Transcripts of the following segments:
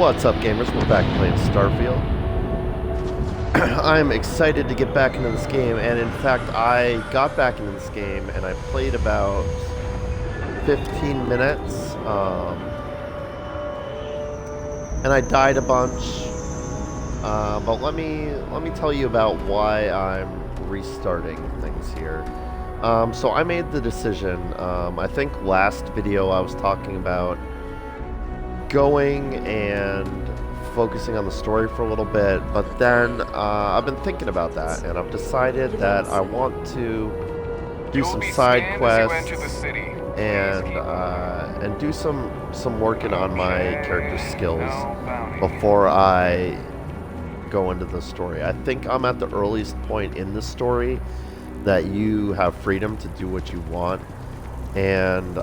What's up, gamers? We're back playing Starfield. I'm excited to get back into this game, and in fact, I got back into this game and I played about 15 minutes, and I died a bunch. But let me tell you about why I'm restarting things here. So I made the decision. I think last video I was talking about going and focusing on the story for a little bit, but then I've been thinking about that, and I've decided that I want to do some side quests and do some working on my character skills before I go into the story. I think I'm at the earliest point in the story that you have freedom to do what you want, and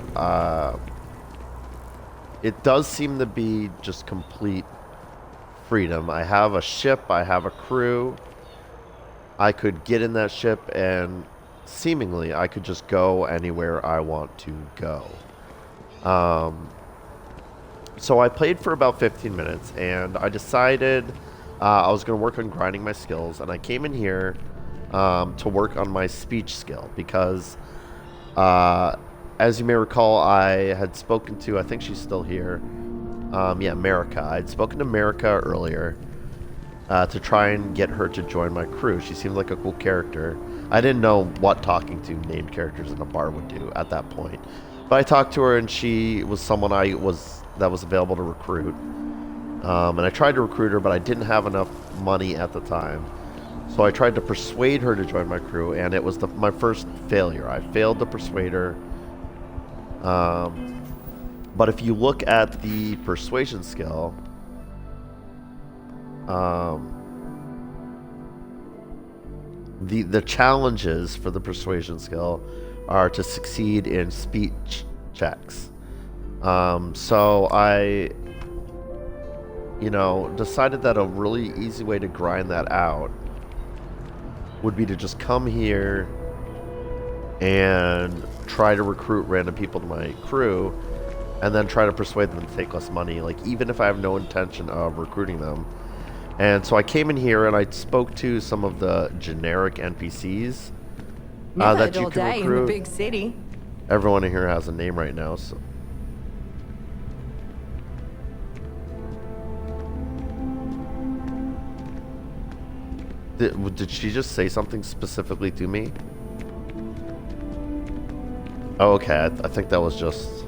it does seem to be just complete freedom. I have a ship, I have a crew. I could get in that ship and seemingly I could just go anywhere I want to go. So I played for about 15 minutes and I decided I was going to work on grinding my skills, and I came in here to work on my speech skill because as you may recall, I had spoken to, I think she's still here, America. I'd spoken to America earlier to try and get her to join my crew. She seemed like a cool character. I didn't know what talking to named characters in a bar would do at that point. But I talked to her, and she was someone that was available to recruit. And I tried to recruit her, but I didn't have enough money at the time. So I tried to persuade her to join my crew, and it was my first failure. I failed to persuade her. But if you look at the persuasion skill, the challenges for the persuasion skill are to succeed in speech checks. So I, decided that a really easy way to grind that out would be to just come here and try to recruit random people to my crew, and then try to persuade them to take less money, like even if I have no intention of recruiting them. And so I came in here and I spoke to some of the generic NPCs that you can recruit. In the big city. Everyone in here has a name right now, so. Did she just say something specifically to me? Oh, okay, I think that was just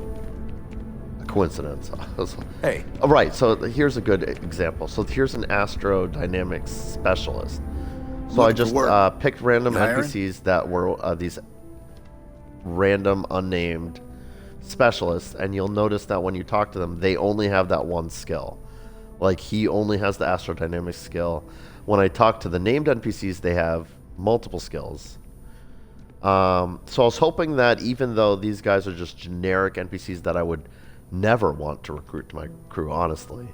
a coincidence. Hey. All right, so here's a good example. So here's an astrodynamics specialist. So I just picked random NPCs that were these random unnamed specialists, and you'll notice that when you talk to them, they only have that one skill. Like, he only has the astrodynamics skill. When I talk to the named NPCs, they have multiple skills. So I was hoping that even though these guys are just generic NPCs that I would never want to recruit to my crew, honestly,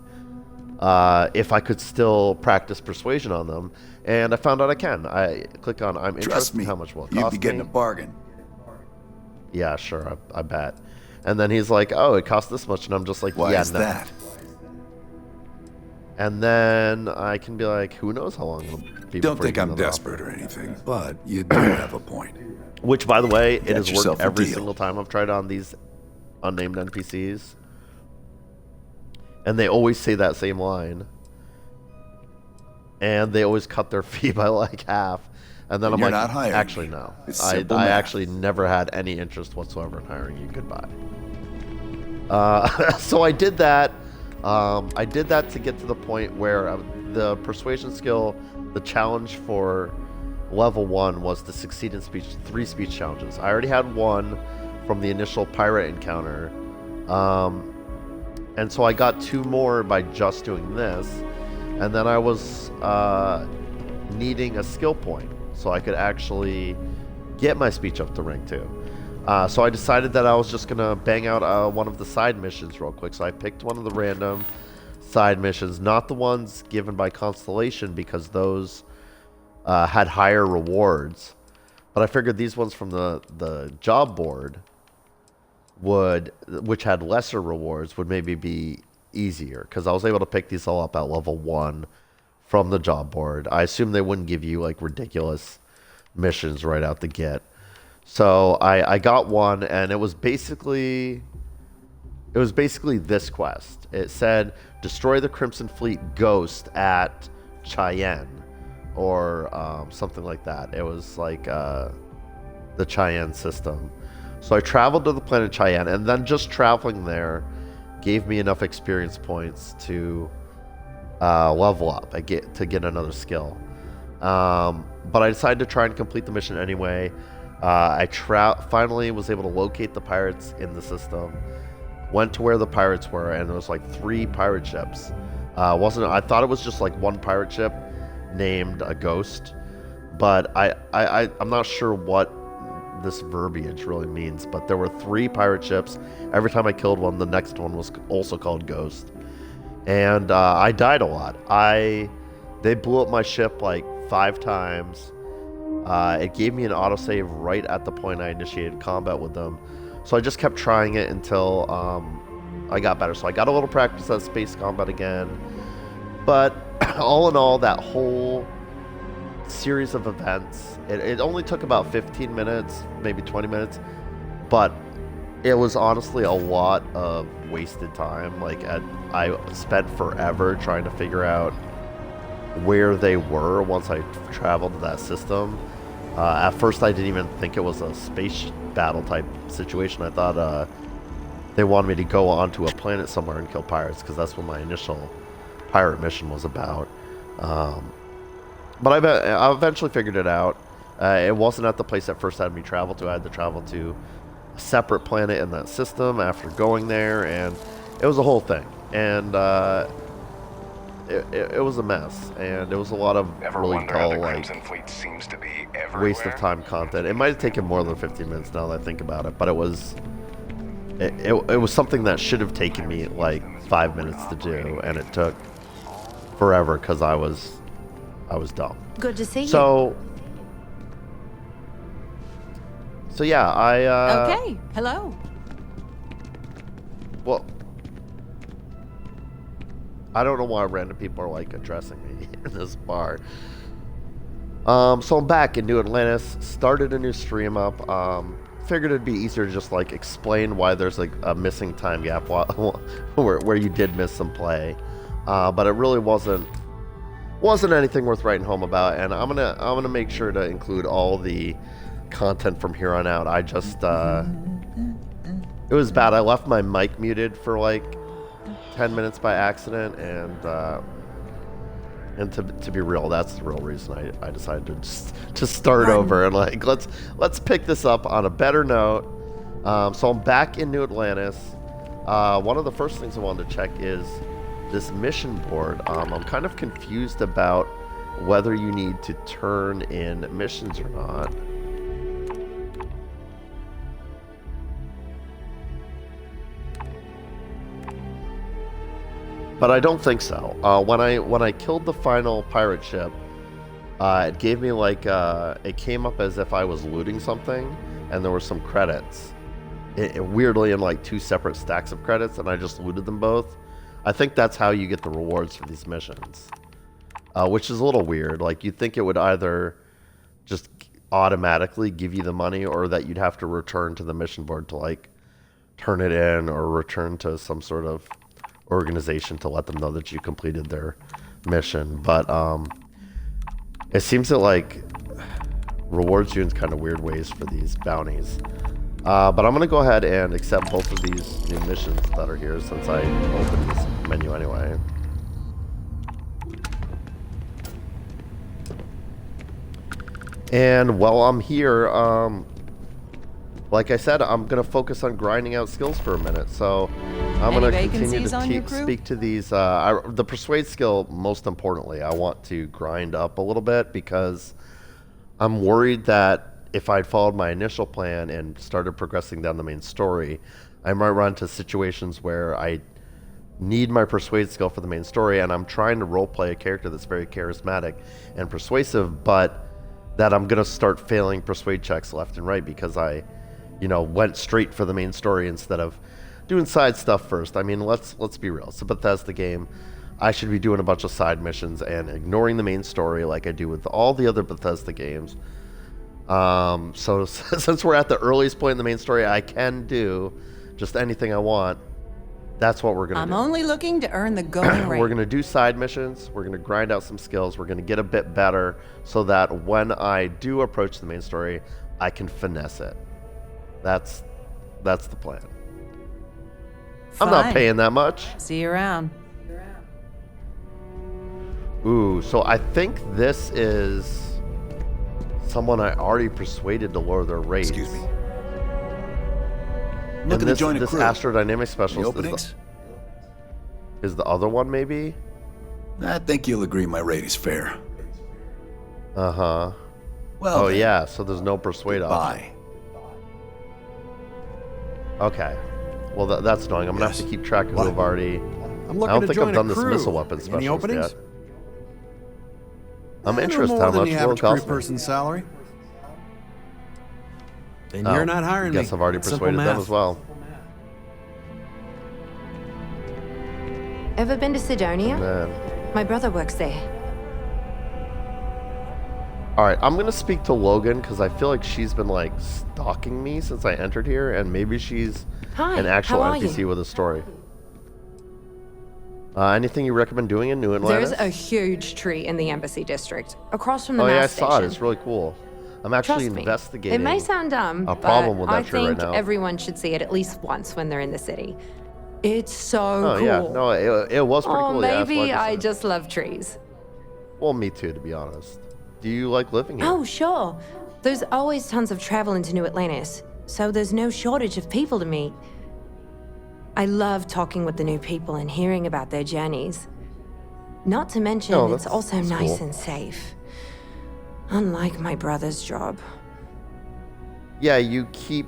if I could still practice persuasion on them, and I found out I can. I click on I'm interested in how much will it cost me. You'd be getting a bargain. Yeah, sure, I bet. And then he's like, oh, it costs this much, and I'm just like, Why yeah, is no. that? And then I can be like, who knows how long it'll be. Don't think I'm desperate or anything, but you do have a point. Which, by the way, it has yourself worked a every deal. single time I've tried on these unnamed NPCs. And they always say that same line. And they always cut their fee by like half. And then I'm you're like, not hiring actually, me. no. It's I simple math. actually never had any interest whatsoever in hiring you. Goodbye. So I did that. I did that to get to the point where the persuasion skill, the challenge for level 1 was to succeed in 3 speech challenges. I already had one from the initial pirate encounter, and so I got 2 more by just doing this, and then I was needing a skill point so I could actually get my speech up to rank 2. So I decided that I was just gonna bang out one of the side missions real quick. So I picked one of the random side missions, not the ones given by Constellation, because those had higher rewards. But I figured these ones from the job board which had lesser rewards, would maybe be easier because I was able to pick these all up at level 1 from the job board. I assume they wouldn't give you like ridiculous missions right out the get. So I got one, and it was basically this quest. It said destroy the Crimson Fleet Ghost at Cheyenne, or something like that. It was like the Cheyenne system. So I traveled to the planet Cheyenne, and then just traveling there gave me enough experience points to level up, to get another skill. But I decided to try and complete the mission anyway. I finally was able to locate the pirates in the system. Went to where the pirates were, and there was like 3 pirate ships. I thought it was just like one pirate ship named a Ghost, but I'm not sure what this verbiage really means. But there were 3 pirate ships. Every time I killed one, the next one was also called Ghost, and I died a lot. They blew up my ship like 5 times. It gave me an autosave right at the point I initiated combat with them. So I just kept trying it until I got better. So I got a little practice at space combat again. But all in all, that whole series of events, it only took about 15 minutes, maybe 20 minutes. But it was honestly a lot of wasted time. Like I spent forever trying to figure out where they were once I traveled to that system. At first, I didn't even think it was a space battle type situation. I thought they wanted me to go onto a planet somewhere and kill pirates, because that's what my initial pirate mission was about. But I eventually figured it out. It wasn't at the place at first had me travel to. I had to travel to a separate planet in that system after going there, and it was a whole thing. And it was a mess, and it was a lot of really dull, like, waste of time content. It might have taken more than 15 minutes now that I think about it, but it was something that should have taken me like 5 minutes to do, and it took forever because I was dumb. Good to see you. So yeah, Okay, hello. Well, I don't know why random people are like addressing me in this bar. So I'm back in New Atlantis, started a new stream up. Figured it'd be easier to just like explain why there's like a missing time gap where you did miss some play. But it really wasn't anything worth writing home about, and I'm gonna make sure to include all the content from here on out. I just it was bad. I left my mic muted for like 10 minutes by accident, and to be real, that's the real reason I decided to start over and like let's pick this up on a better note. So I'm back in New Atlantis. One of the first things I wanted to check is this mission board. I'm kind of confused about whether you need to turn in missions or not. But I don't think so. When I killed the final pirate ship, it gave me like it came up as if I was looting something, and there were some credits. It weirdly in like 2 separate stacks of credits, and I just looted them both. I think that's how you get the rewards for these missions, which is a little weird. Like you'd think it would either just automatically give you the money, or that you'd have to return to the mission board to like turn it in, or return to some sort of organization to let them know that you completed their mission. But it seems that like rewards you in kind of weird ways for these bounties. But I'm gonna go ahead and accept both of these new missions that are here, since I opened this menu anyway. And while I'm here, like I said, I'm going to focus on grinding out skills for a minute. So I'm going to continue to speak to these. The persuade skill, most importantly, I want to grind up a little bit, because I'm worried that if I'd followed my initial plan and started progressing down the main story, I might run into situations where I need my persuade skill for the main story, and I'm trying to roleplay a character that's very charismatic and persuasive, but that I'm going to start failing persuade checks left and right because I went straight for the main story instead of doing side stuff first. I mean, let's be real. It's a Bethesda game. I should be doing a bunch of side missions and ignoring the main story like I do with all the other Bethesda games. So since we're at the earliest point in the main story, I can do just anything I want. That's what we're going to do. I'm only looking to earn the going rate. We're going to do side missions. We're going to grind out some skills. We're going to get a bit better so that when I do approach the main story, I can finesse it. That's the plan. Fine. I'm not paying that much. See you around. Ooh, so I think this is someone I already persuaded to lower their rates. Excuse me. And Looking to join a this crew. astrodynamic The specialist openings? is the other one, maybe? I think you'll agree my rate is fair. Uh-huh. Well, Oh, then, yeah, so there's no persuade option. bye. Okay. Well, that's annoying. I'm going to have to keep track of who What? I've already... I'm I looking don't to think join I've done a this crew. missile weapon Any specialist openings? yet. I'm No interested more how than much the will it average cost me. person salary. Then Oh, you're not hiring me. Guess I've already Simple persuaded them math. as well. Ever been to Sidonia? And then... My brother works there. Alright, I'm going to speak to Logan because I feel like she's been, like, stalking me since I entered here, and maybe she's Hi, an actual how are NPC you? with a story. Anything you recommend doing in New Atlantis? There's a huge tree in the Embassy District, across from the Oh, yeah, I mass saw station. it. It's really cool. I'm actually Trust me, investigating. it may sound dumb, a problem with but that I tree think right now. everyone should see it at least once when they're in the city. It's so Oh, cool. yeah. No, it was pretty Oh, cool. Yeah, that's why maybe I decided. just love trees. Well, me too, to be honest. Do you like living here? Oh, sure. There's always tons of travel into New Atlantis, so there's no shortage of people to meet. I love talking with the new people and hearing about their journeys. Not to mention, Oh, it's also that's nice cool. and safe. Unlike my brother's job. Yeah, you keep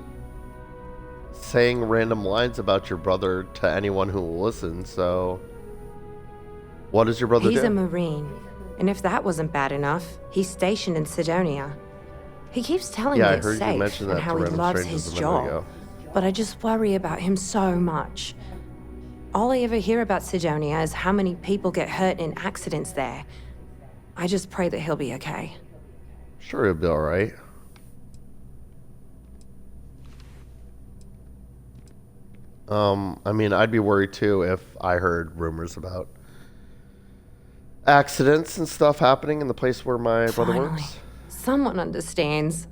saying random lines about your brother to anyone who will listen, so... What does your brother He's do? a Marine, and if that wasn't bad enough, he's stationed in Sidonia. He keeps telling Yeah, me I it's heard you safe mention that and to how he random loves strangers his a minute job. ago. But I just worry about him so much. All I ever hear about Sidonia is how many people get hurt in accidents there. I just pray that he'll be okay. Sure, he'll be alright. I mean, I'd be worried too if I heard rumors about accidents and stuff happening in the place where my brother Finally, works. someone understands.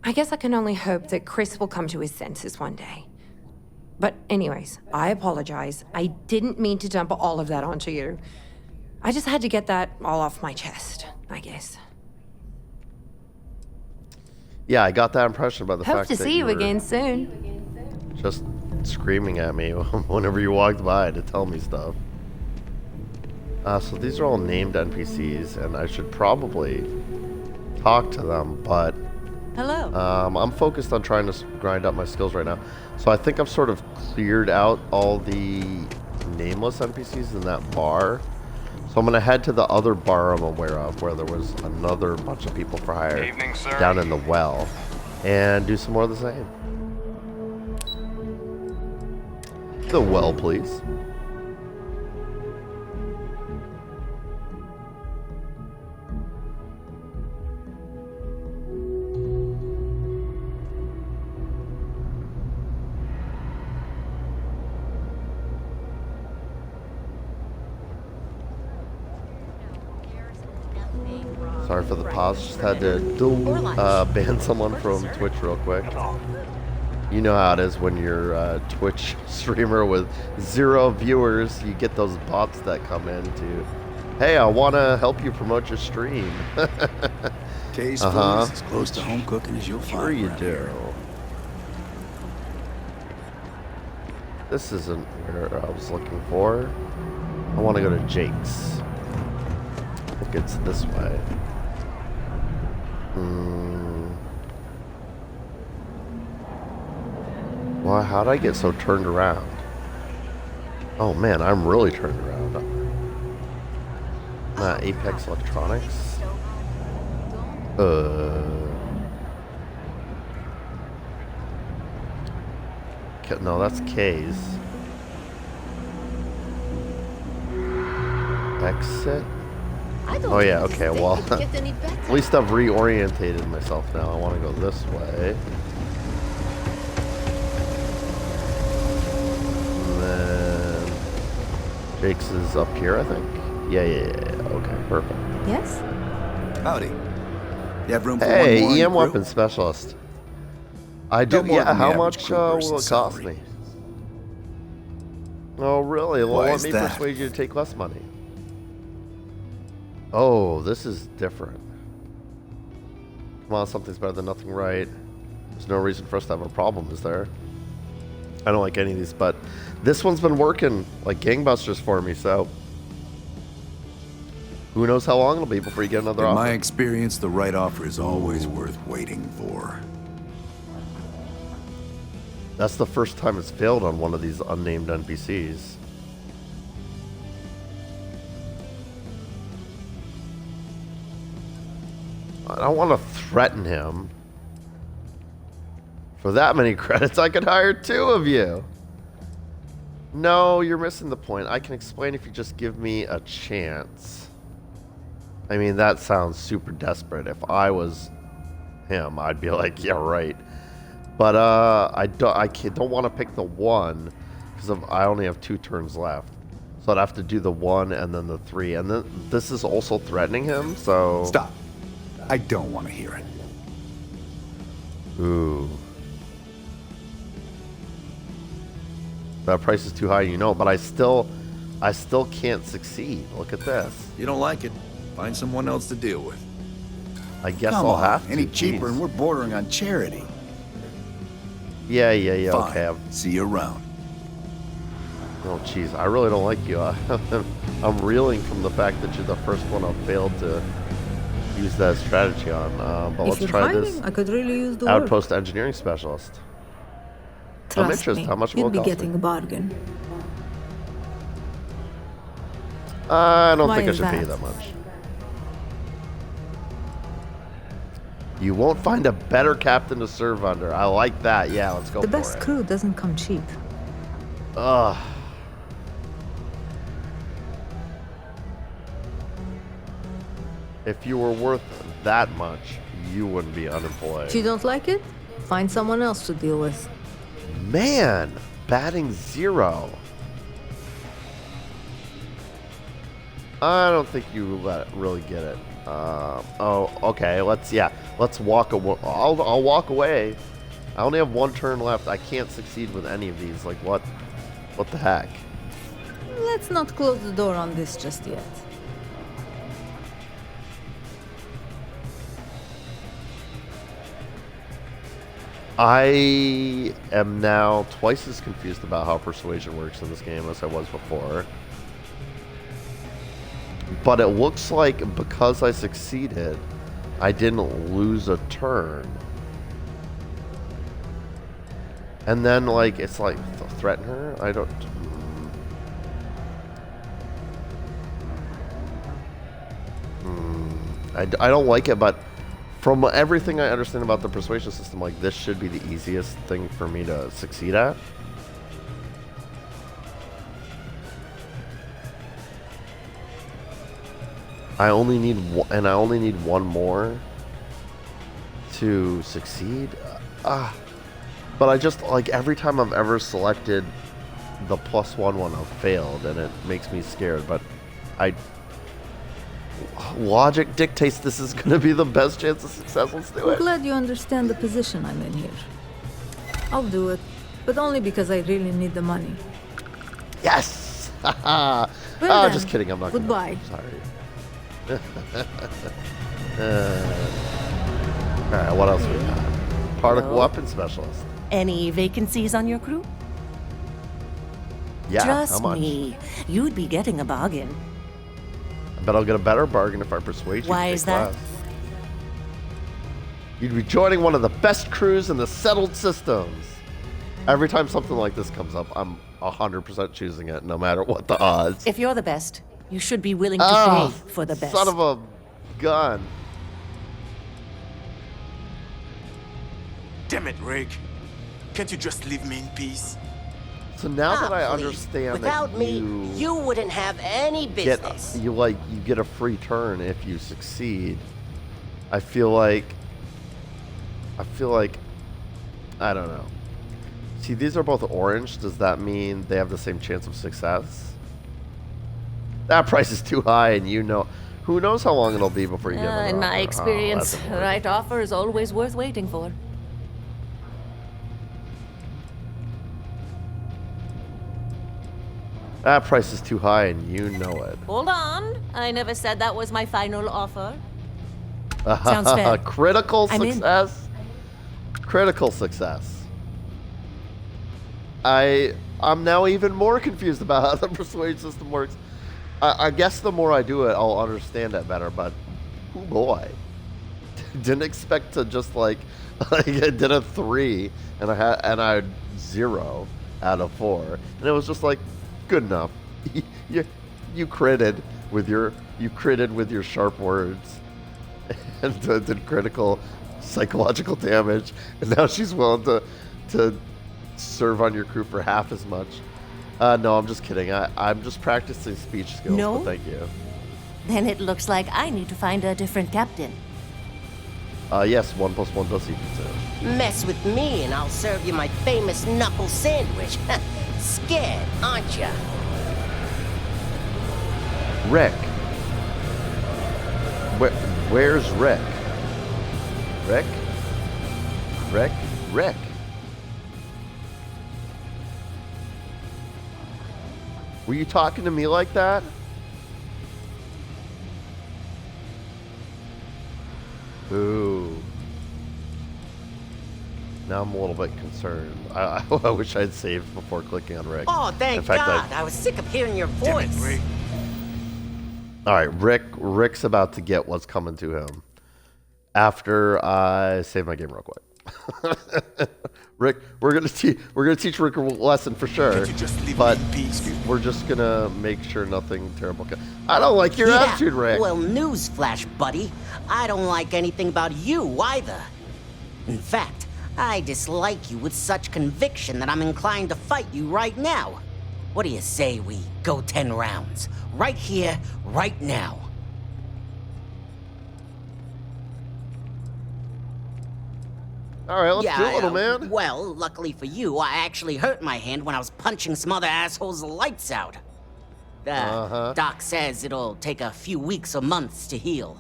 I guess I can only hope that Chris will come to his senses one day. But anyways, I apologize. I didn't mean to dump all of that onto you. I just had to get that all off my chest, I guess. Yeah, I got that impression by the Hope fact to that see you were again soon. just screaming at me whenever you walked by to tell me stuff. So these are all named NPCs, and I should probably talk to them, but Hello. I'm focused on trying to grind up my skills right now. So I think I've sort of cleared out all the nameless NPCs in that bar. So I'm going to head to the other bar I'm aware of where there was another bunch of people for hire Evening, sir. down in the well and do some more of the same. The well, please. Sorry for the pause. Just had to ban someone from Twitch real quick. You know how it is when you're a Twitch streamer with 0 viewers. You get those bots that come in to, hey, I want to help you promote your stream. Taste Uh-huh. food is as close to home cooking as you'll find. Sure you around do. here. This isn't where I was looking for. I want to go to Jake's. I think it's this way. Well, how'd I get so turned around? Oh man, I'm really turned around. Apex Electronics. No, that's K's. Exit? Oh yeah, okay, well, at least I've reorientated myself now. I want to go this way. And then Jake's is up here, I think. Yeah. Okay, perfect. Yes? Howdy. You have room for Hey, one more? EM weapons specialist. I do. No more Yeah, than the how average much crew will person's it cost salary. me? Oh, really? Well, Why let is me that? persuade you to take less money. Oh, this is different. Come on, something's better than nothing, right? There's no reason for us to have a problem, is there? I don't like any of these, but this one's been working like gangbusters for me, so who knows how long it'll be before you get another In offer. my experience, the right offer is always worth waiting for. That's the first time it's failed on one of these unnamed NPCs. I don't want to threaten him. For that many credits, I could hire 2 of you. No, you're missing the point. I can explain if you just give me a chance. I mean, that sounds super desperate. If I was him, I'd be like, yeah, right. But I don't want to pick the 1 because I only have 2 turns left. So I'd have to do the 1 and then the 3. And then this is also threatening him, so... Stop. I don't want to hear it. Ooh. That price is too high, you know, but I still can't succeed. Look at this. You don't like it? Find someone else to deal with. I guess Come I'll on, have to. any cheaper Jeez. and we're bordering on charity. Yeah, Fine. okay. See you around. Oh, jeez, I really don't like you. I'm reeling from the fact that you're the first one I've failed to use that strategy on. But If let's you're try hiding, this I could really use the outpost engineering specialist. work. I'm Trust interested. me, How much will you'd it be cost getting me? a bargain. I don't Why think I is should pay you that? that much. You won't find a better captain to serve under. I like that. Yeah, let's go The for best it. crew doesn't come cheap. Ugh. If you were worth that much, you wouldn't be unemployed. If you don't like it, find someone else to deal with. Man, batting 0. I don't think you really get it. Oh, okay. Let's walk away. I'll walk away. I only have 1 turn left. I can't succeed with any of these. Like what the heck? Let's not close the door on this just yet. I am now twice as confused about how persuasion works in this game as I was before. But it looks like because I succeeded, I didn't lose a turn. And then, like, it's like, threaten her? I don't... I don't like it, but from everything I understand about the persuasion system, like, this should be the easiest thing for me to succeed at. I only need one more to succeed. But I just, like, every time I've ever selected the +1 one, I've failed, and it makes me scared. But logic dictates this is going to be the best chance of success. Let's do I'm it. glad you understand the position I'm in here. I'll do it, but only because I really need the money. Yes! Well Oh, then, just kidding. I'm not goodbye. Sorry. Alright, what else we got? Particle Hello? weapon specialist. Any vacancies on your crew? Yeah, how Trust much? me, you'd be getting a bargain. I bet I'll get a better bargain if I persuade you Why to is take that? less. You'd be joining one of the best crews in the settled systems. Every time something like this comes up, I'm 100% choosing it, no matter what the odds. If you're the best, you should be willing to Oh, pay for the best. son of a gun. Damn it, Rick. Can't you just leave me in peace? So now that I Please. understand Without that me, you you wouldn't have any get business. you get a free turn if you succeed. I feel like I don't know. See, these are both orange. Does that mean they have the same chance of success? That price is too high, and you know, who knows how long it'll be before you get another In my offer. experience, That's the annoying. right offer is always worth waiting for. That price is too high, and you know it. Hold on. I never said that was my final offer. Sounds fair. Critical I'm in. success. Critical success. I'm now even more confused about how the persuade system works. I guess the more I do it, I'll understand it better. But, oh boy, didn't expect to just like I did a 3 and I had 0 out of 4, and it was just like good enough. you critted with your sharp words and did critical psychological damage, and now she's willing to serve on your crew for half as much. No, I'm just kidding. I'm just practicing speech skills. No? But thank you. Then it looks like I need to find a different captain. Yes, 1 + 1 does equal 2. Mess with me and I'll serve you my famous knuckle sandwich. Scared, aren't ya? Rick. Where's Rick? Rick? Rick? Rick? Were you talking to me like that? Ooh. Now I'm a little bit concerned. I wish I'd saved before clicking on Rick. Oh, thank In fact, God. I was sick of hearing your Damn it, voice. Rick. All right, Rick's about to get what's coming to him after I save my game real quick. Rick, we're gonna teach Rick a lesson for sure, Can't you just leave but me in peace? we're just gonna make sure nothing terrible. I don't like your attitude, Rick. Well, newsflash, buddy. I don't like anything about you either. In fact, I dislike you with such conviction that I'm inclined to fight you right now. What do you say we go 10 rounds? Right here, right now. All right, let's do it, little man. Well, luckily for you, I actually hurt my hand when I was punching some other assholes' lights out. Doc says it'll take a few weeks or months to heal.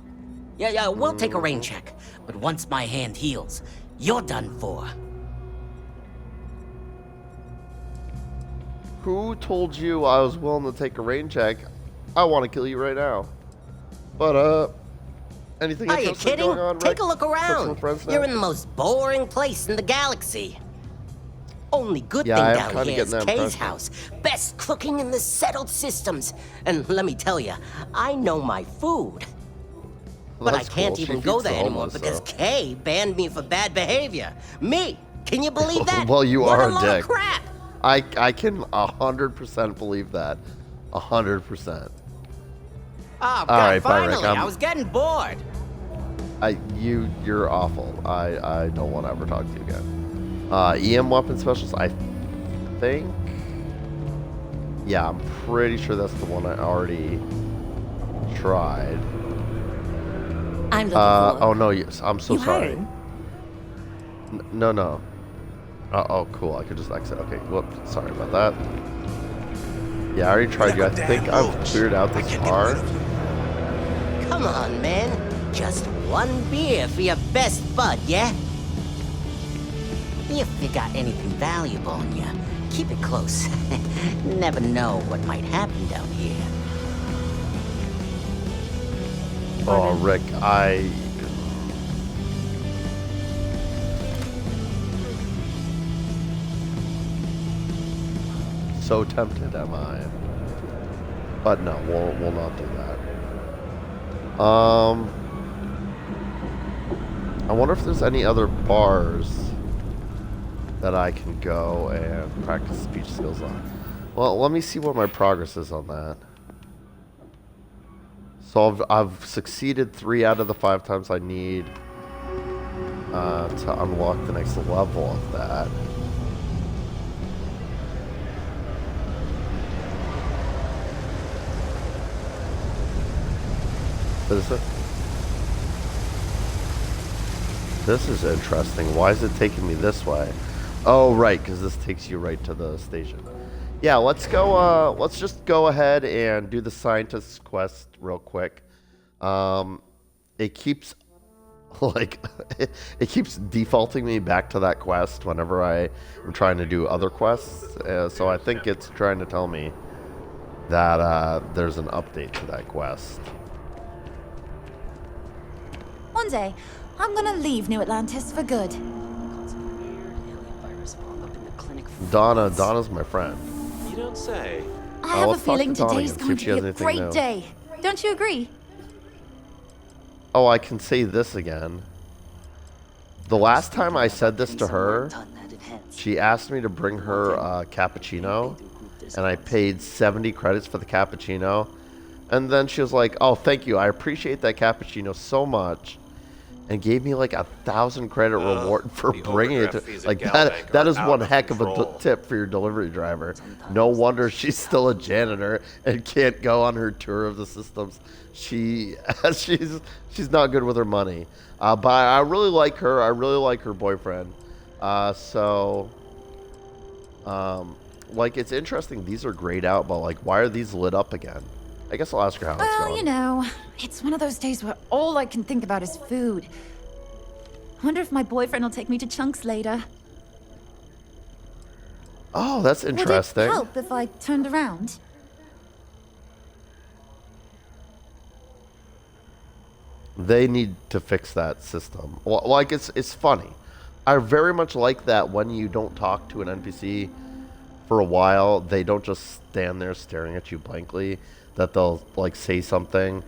Yeah, we'll take a rain check. But once my hand heals, you're done for. Who told you I was willing to take a rain check? I want to kill you right now. But anything Are you interesting kidding? going on, Rick? Take a look With some around. friends now? You're in the most boring place in the galaxy. Only good Yeah, I am thing down kinda here is getting that Kay's impression. house. Best cooking in the settled systems. And let me tell you, I know my food. But That's I can't cool. She even go feeds the there anymore homeless, because so. Kay banned me for bad behavior. Me! Can you believe that? Well, you What are a a load dick. of crap! I can 100% believe that. 100%. Oh, God, right, bye, Rick. finally, I was getting bored. You're awful. I don't want to ever talk to you again. EM weapon specialist, I think. Yeah, I'm pretty sure that's the one I already tried. I'm looking for. Oh no, yes, I'm so You sorry. hiring? No. Oh, cool. I could just exit. Okay, whoops. Sorry about that. Yeah, I already tried you. I think I've cleared out this bar. Come on, man. Just one beer for your best bud, yeah? If you got anything valuable on you, keep it close. Never know what might happen down here. Oh, Rick, so tempted am I. But no, we'll not do that. I wonder if there's any other bars that I can go and practice speech skills on. Well, let me see what my progress is on that. So I've succeeded 3 out of the 5 times I need to unlock the next level of that. This is interesting. Why is it taking me this way? Oh, right, because this takes you right to the station. Yeah, let's go. Let's just go ahead and do the scientist's quest real quick. It keeps like it keeps defaulting me back to that quest whenever I am trying to do other quests. So I think it's trying to tell me that there's an update to that quest. One day, I'm gonna leave New Atlantis for good. Donna's my friend. You don't say. I have a let's talk to feeling Donna today's again, see going if she to has be a anything great new. day. Don't you agree? Oh, I can say this again. The last time I said this to her, she asked me to bring her a cappuccino, and I paid 70 credits for the cappuccino. And then she was like, "Oh, thank you. I appreciate that cappuccino so much," and gave me like 1,000 credit reward for bringing it to. Like that is one heck of a tip for your delivery driver. No wonder she's still a janitor and can't go on her tour of the systems. She's not good with her money. But I really like her. I really like her boyfriend. Like, it's interesting. These are grayed out, but like, why are these lit up again? I guess I'll ask her how it's Well, going. you know, it's one of those days where all I can think about is food. I wonder if my boyfriend will take me to Chunks later. Oh, that's interesting. Would it help if I turned around? They need to fix that system. Well, like, it's funny. I very much like that when you don't talk to an NPC for a while, they don't just stand there staring at you blankly, that they'll like say something.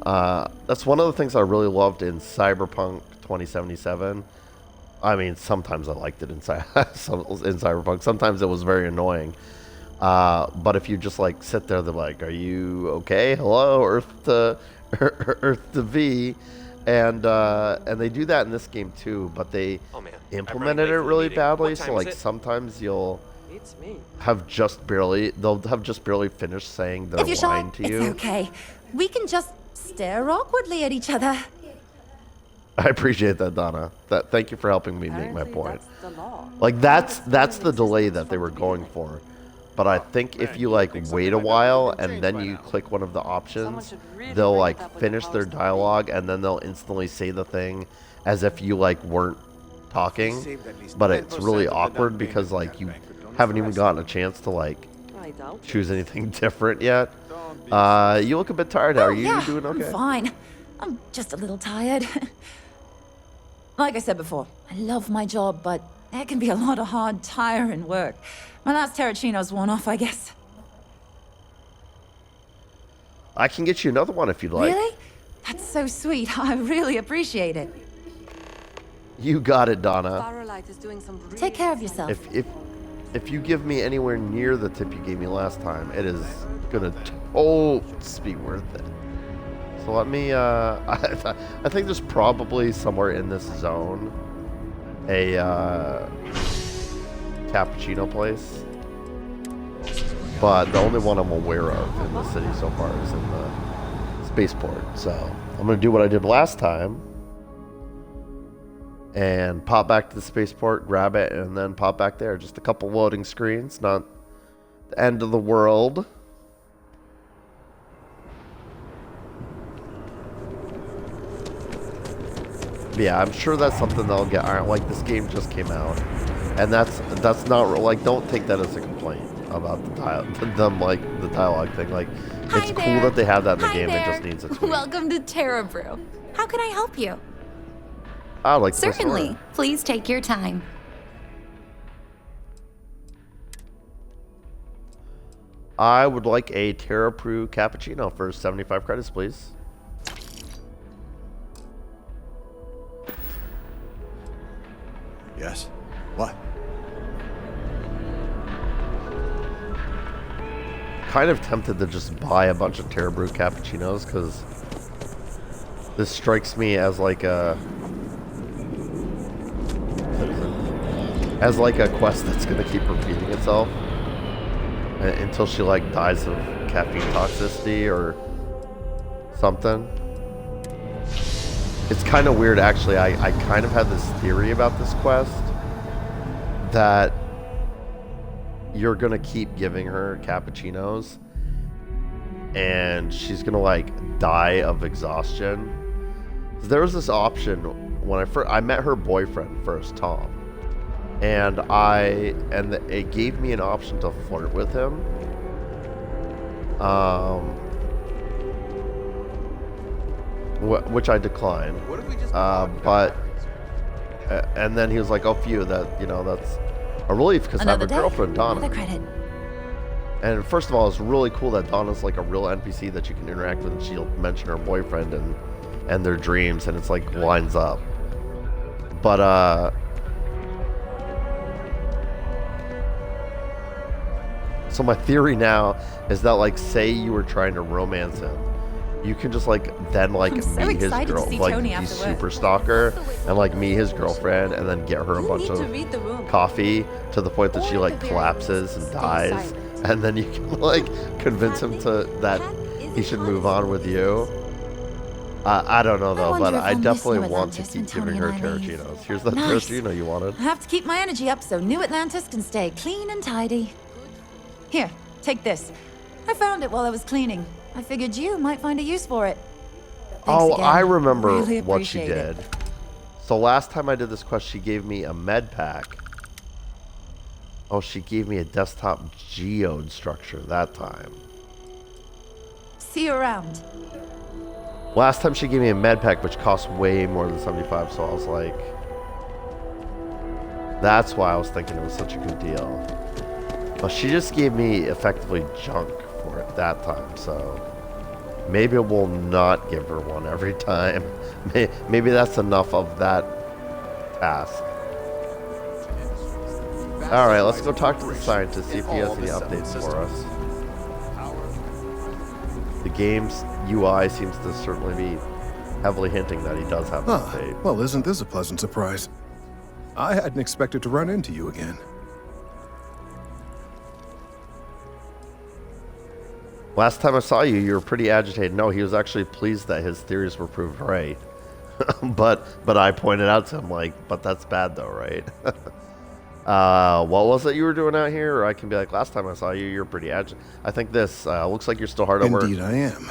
That's one of the things I really loved in Cyberpunk 2077. I mean, sometimes I liked it in Cyberpunk. Sometimes it was very annoying. But if you just like sit there, they're like, "Are you okay? Hello, Earth to V," and they do that in this game too. But they implemented it really badly. So like sometimes you'll they'll have just barely finished saying their If you're shy, line to it's you. okay. We can just stare awkwardly at each other. I appreciate that, Donna. Thank you for helping me make my point. Like that's the delay that they were going for. But I think if you like wait a while and then you click one of the options, they'll like finish their dialogue and then they'll instantly say the thing as if you like weren't talking. But it's really awkward because like you haven't even gotten a chance to like choose anything different yet. You look a bit tired. Are you doing okay? I'm fine. I'm just a little tired. Like I said before, I love my job, but it can be a lot of hard, tiring work. My last Terracino's worn off, I guess. I can get you another one if you'd like. Really? That's so sweet. I really appreciate it. You got it, Donna. Take care of yourself. If you give me anywhere near the tip you gave me last time, it is gonna totes be worth it. So let me. I think there's probably somewhere in this zone a cappuccino place, but the only one I'm aware of in the city so far is in the spaceport. So I'm gonna do what I did last time and pop back to the spaceport, grab it, and then pop back there. Just a couple loading screens, not the end of the world. Yeah, I'm sure that's something they'll get. Like, this game just came out, and that's not like, don't take that as a complaint about the dialogue thing. Like, it's cool that they have that in the game. It just needs a tweak. Welcome to Terra Brew. How can I help you? I like this Certainly. one. Please take your time. I would like a Terra Brew cappuccino for 75 credits, please. Yes? What? Kind of tempted to just buy a bunch of Terra Brew cappuccinos because this strikes me as like a quest that's gonna keep repeating itself until she like dies of caffeine toxicity or something. It's kind of weird, actually. I kind of had this theory about this quest that you're going to keep giving her cappuccinos and she's going to, like, die of exhaustion. There was this option when I met her boyfriend first, Tom. And it gave me an option to flirt with him. Which I declined. And then he was like, "Oh, phew, that's a relief because I have a girlfriend, Donna." Another credit. And first of all, it's really cool that Donna's like a real NPC that you can interact with, and she'll mention her boyfriend and their dreams, and it's like lines up. But so my theory now is that, like, say you were trying to romance him, you can just like then like I'm so meet his excited to girl, see like Tony be after work. super stalker, and like meet his girlfriend, and then get her a bunch of coffee to the point that she like collapses and dies, and then you can like convince him that he should move on with you. I don't know though, but I definitely want to keep giving her Tarantino's. Here's the Tarantino you wanted. I have to keep my energy up so New Atlantis can stay clean and tidy. Here, take this. I found it while I was cleaning. I figured you might find a use for it. Thanks again. I remember Really what she appreciate did. So last time I did this quest, she gave me a med pack. Oh, she gave me a desktop geode structure that time. See you around. Last time she gave me a med pack, which cost way more than 75, so I was like... That's why I was thinking it was such a good deal. But she just gave me effectively junk for it that time, so... Maybe we'll not give her one every time. Maybe that's enough of that task. Alright, let's go talk to the scientist, see if he has any updates for us. The game's UI seems to certainly be heavily hinting that he does have an update. Well, isn't this a pleasant surprise? I hadn't expected to run into you again. Last time I saw you, you were pretty agitated. No, he was actually pleased that his theories were proved right. but I pointed out to him, like, but that's bad though, right? What was it you were doing out here? Or I can be like, last time I saw you, you're pretty agitated. I think this looks like you're still hard at work. Indeed I am.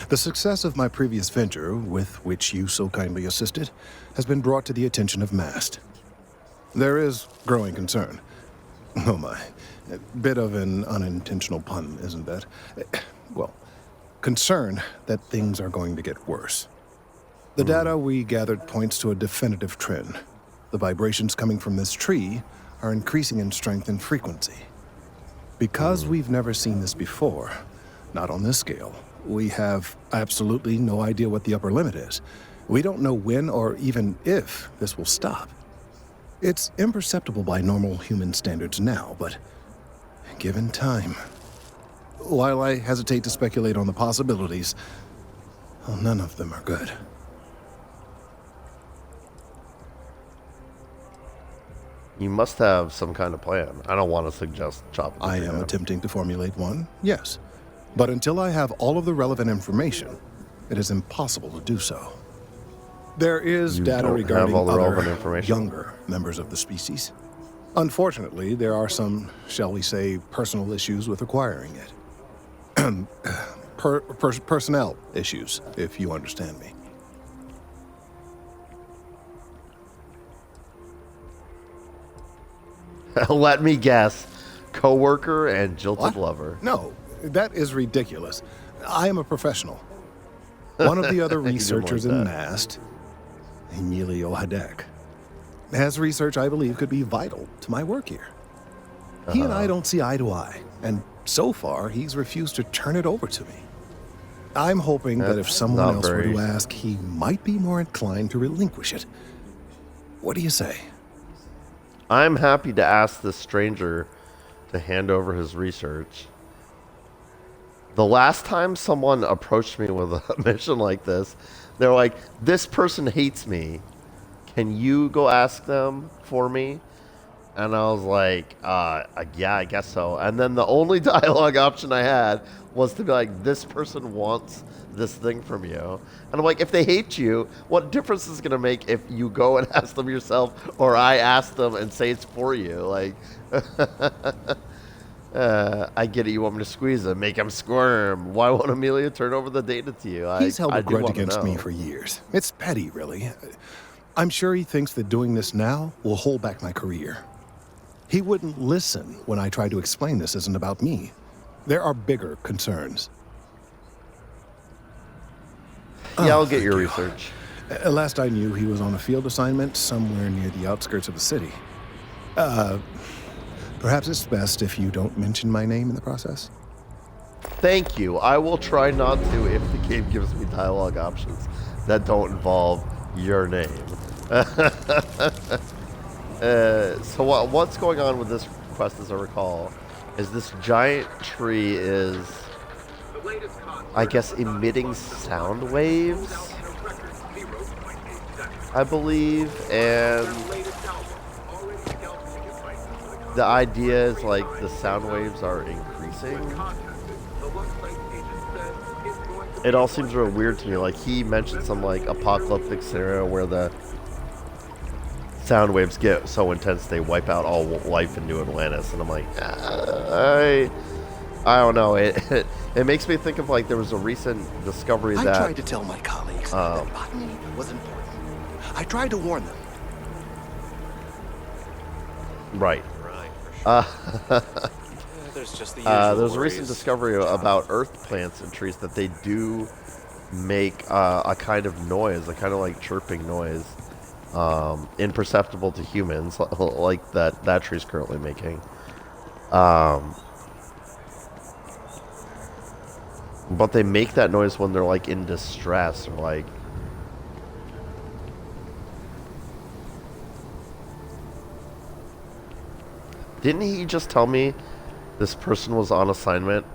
The success of my previous venture, with which you so kindly assisted, has been brought to the attention of MAST. There is growing concern. Oh my. A bit of an unintentional pun, isn't that? Well, concern that things are going to get worse. The data we gathered points to a definitive trend. The vibrations coming from this tree are increasing in strength and frequency. Because we've never seen this before, not on this scale, we have absolutely no idea what the upper limit is. We don't know when or even if this will stop. It's imperceptible by normal human standards now, but given time. While I hesitate to speculate on the possibilities, well, none of them are good. You must have some kind of plan. I don't want to suggest chopping. I am attempting to formulate one, yes. But until I have all of the relevant information, it is impossible to do so. There is data regarding other younger members of the species. Unfortunately, there are some, shall we say, personal issues with acquiring it. Personnel issues, if you understand me. Let me guess. Coworker and jilted lover. No, that is ridiculous. I am a professional. One of the other researchers in MAST, Emilio Hadek, has research I believe could be vital to my work here. He and I don't see eye to eye, and so far he's refused to turn it over to me. I'm hoping that if someone else were to ask, he might be more inclined to relinquish it. What do you say? I'm happy to ask this stranger to hand over his research. The last time someone approached me with a mission like this, they're like, this person hates me. Can you go ask them for me? And I was like, yeah, I guess so. And then the only dialogue option I had was to be like, this person wants this thing from you. And I'm like, if they hate you, what difference is it going to make if you go and ask them yourself or I ask them and say it's for you? Like, I get it. You want me to squeeze him, make him squirm. Why won't Amelia turn over the data to you? He's held I a do grudge wanna against know. me for years. It's petty, really. I'm sure he thinks that doing this now will hold back my career. He wouldn't listen when I tried to explain this isn't about me. There are bigger concerns. Yeah, I'll get thank your you. research. Last I knew, he was on a field assignment somewhere near the outskirts of the city. Perhaps it's best if you don't mention my name in the process. Thank you. I will try not to if the game gives me dialogue options that don't involve your name. So what's going on with this quest, as I recall, is this giant tree is, I guess, emitting sound waves, I believe, and the idea is like the sound waves are increasing. It all seems real weird to me. Like, he mentioned some like apocalyptic scenario where the sound waves get so intense they wipe out all life in New Atlantis, and I'm like, I don't know. It makes me think of like there was a recent discovery that I tried to tell my colleagues that botany was important. I tried to warn them. right. There's just the There's a recent discovery about earth plants and trees that they do make a kind of noise, a kind of like chirping noise, imperceptible to humans, like that tree's currently making. But they make that noise when they're like in distress or like. Didn't he just tell me this person was on assignment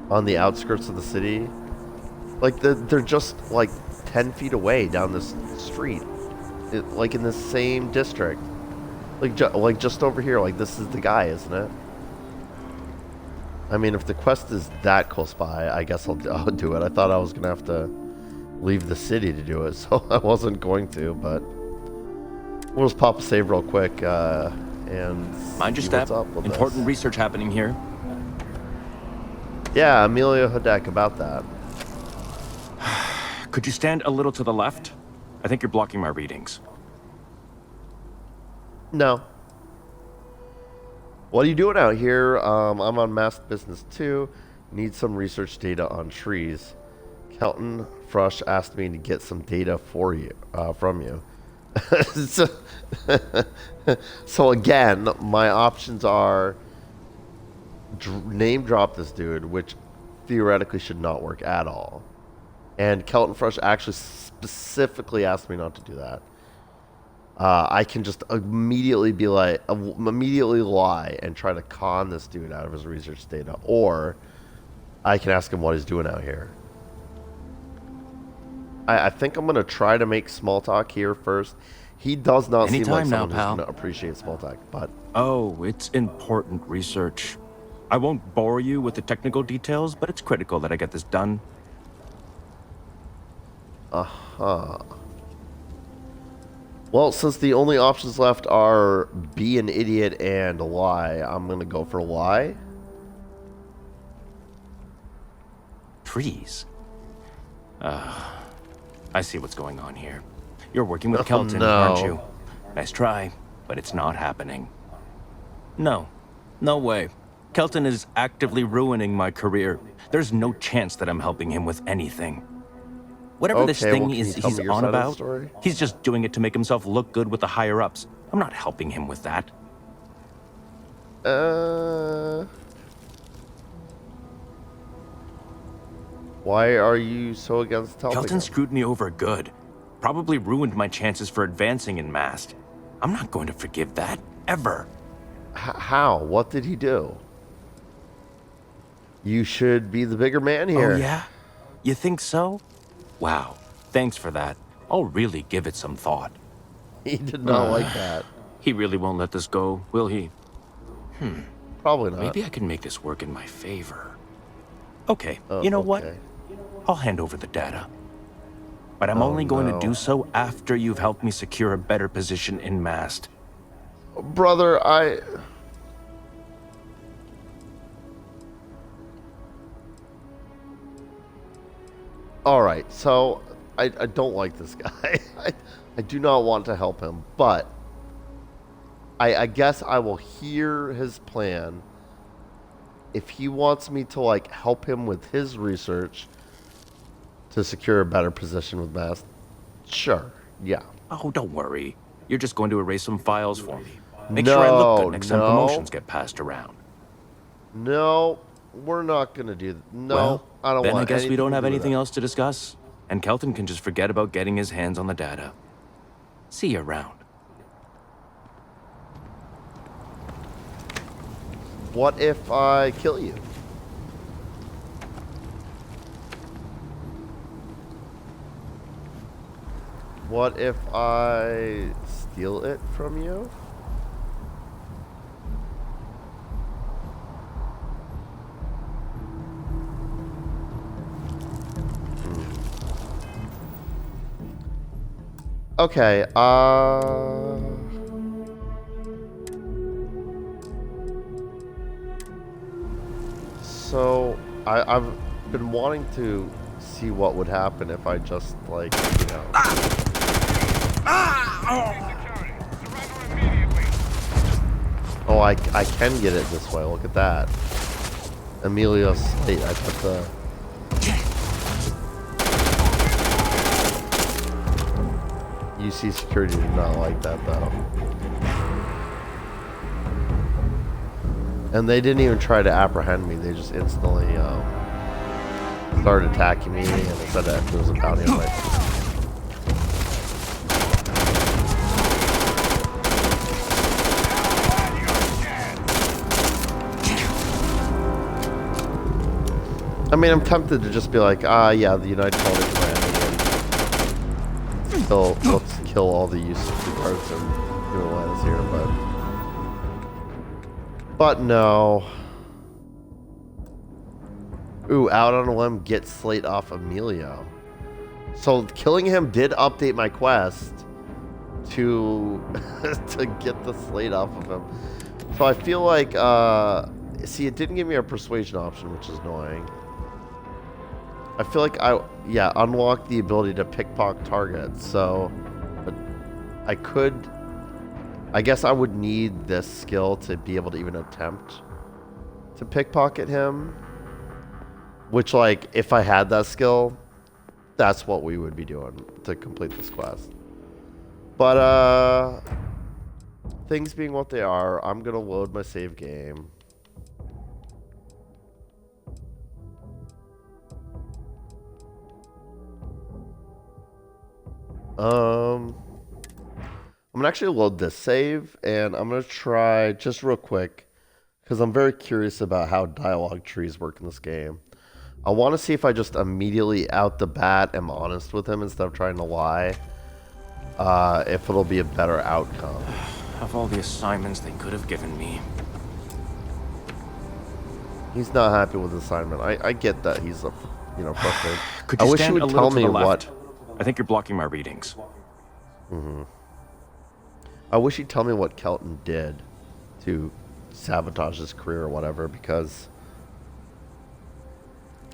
on the outskirts of the city? Like, they're just like 10 feet away down this street. Like in the same district. Like just over here. Like, this is the guy, isn't it? I mean, if the quest is that close by, I guess I'll do it. I thought I was going to have to leave the city to do it, so I wasn't going to, but we'll just pop a save real quick and mind your see step. what's up with Important this. research happening here. Yeah, Amelia Hodek about that. Could you stand a little to the left? I think you're blocking my readings. No. What are you doing out here? I'm on Masked Business 2. Need some research data on trees. Kelton Frush asked me to get some data for you, from you. So again, my options are name drop this dude, which theoretically should not work at all. And Kelton Frush actually specifically asked me not to do that. I can just immediately be like, immediately lie and try to con this dude out of his research data, or I can ask him what he's doing out here. I think I'm gonna try to make small talk here first. He does not seem like Anytime now, someone who's pal. gonna appreciate small talk, but Oh, it's important research. I won't bore you with the technical details, but it's critical that I get this done. well, since the only options left are be an idiot and lie, I'm gonna go for lie. Trees. I see what's going on here. You're working with Kelton, no. aren't you? Nice try, but it's not happening. No. No way. Kelton is actively ruining my career. There's no chance that I'm helping him with anything. Whatever this Okay, thing well, can is you tell he's me your on side of the about, story? he's just doing it to make himself look good with the higher-ups. I'm not helping him with that. Why are you so against helping Kelton him? screwed me over good. Probably ruined my chances for advancing in Mast. I'm not going to forgive that, ever. How? What did he do? You should be the bigger man here. Oh, yeah? You think so? Wow. Thanks for that. I'll really give it some thought. He did not like that. He really won't let this go, will he? Probably not. Maybe I can make this work in my favor. Okay, Oh, you know what? okay. I'll hand over the data. But I'm only going to do so after you've helped me secure a better position in Mast. Brother, Alright, so I don't like this guy. I do not want to help him, but I guess I will hear his plan. If he wants me to, like, help him with his research to secure a better position with Mast, sure, yeah. Oh, don't worry. You're just going to erase some files for me. Make sure I look good next time promotions get passed around. No, we're not going to do that. No, Well, I don't then want I guess we don't have to do anything that. else to discuss. And Kelton can just forget about getting his hands on the data. See you around. What if I kill you? What if I steal it from you? Okay, so I've been wanting to see what would happen if I just, like, you know. Oh, I can get it this way. Look at that. Emilio's slate. I put the. UC security did not like that, though. And they didn't even try to apprehend me. They just instantly started attacking me, and they said that there was a bounty on my head. I mean, I'm tempted to just be like, yeah, the United Colonies landing, and let's kill all the UC guards and human lands here, but no. Ooh, out on a limb, get Slate off Emilio. So killing him did update my quest to to get the Slate off of him. So I feel like, see, it didn't give me a persuasion option, which is annoying. I feel like unlocked the ability to pickpocket targets. So, but I guess I would need this skill to be able to even attempt to pickpocket him. Which, like, if I had that skill, that's what we would be doing to complete this quest. But, things being what they are, I'm gonna load my save game. I'm gonna actually load this save, and I'm gonna try just real quick, because I'm very curious about how dialogue trees work in this game. I want to see if I just immediately out the bat am honest with him instead of trying to lie. If it'll be a better outcome. Of all the assignments they could have given me. He's not happy with the assignment. I get that he's frustrated. Could you I wish he stand would a little tell to me the left? what. I think you're blocking my readings. I wish he'd tell me what Kelton did to sabotage his career or whatever, because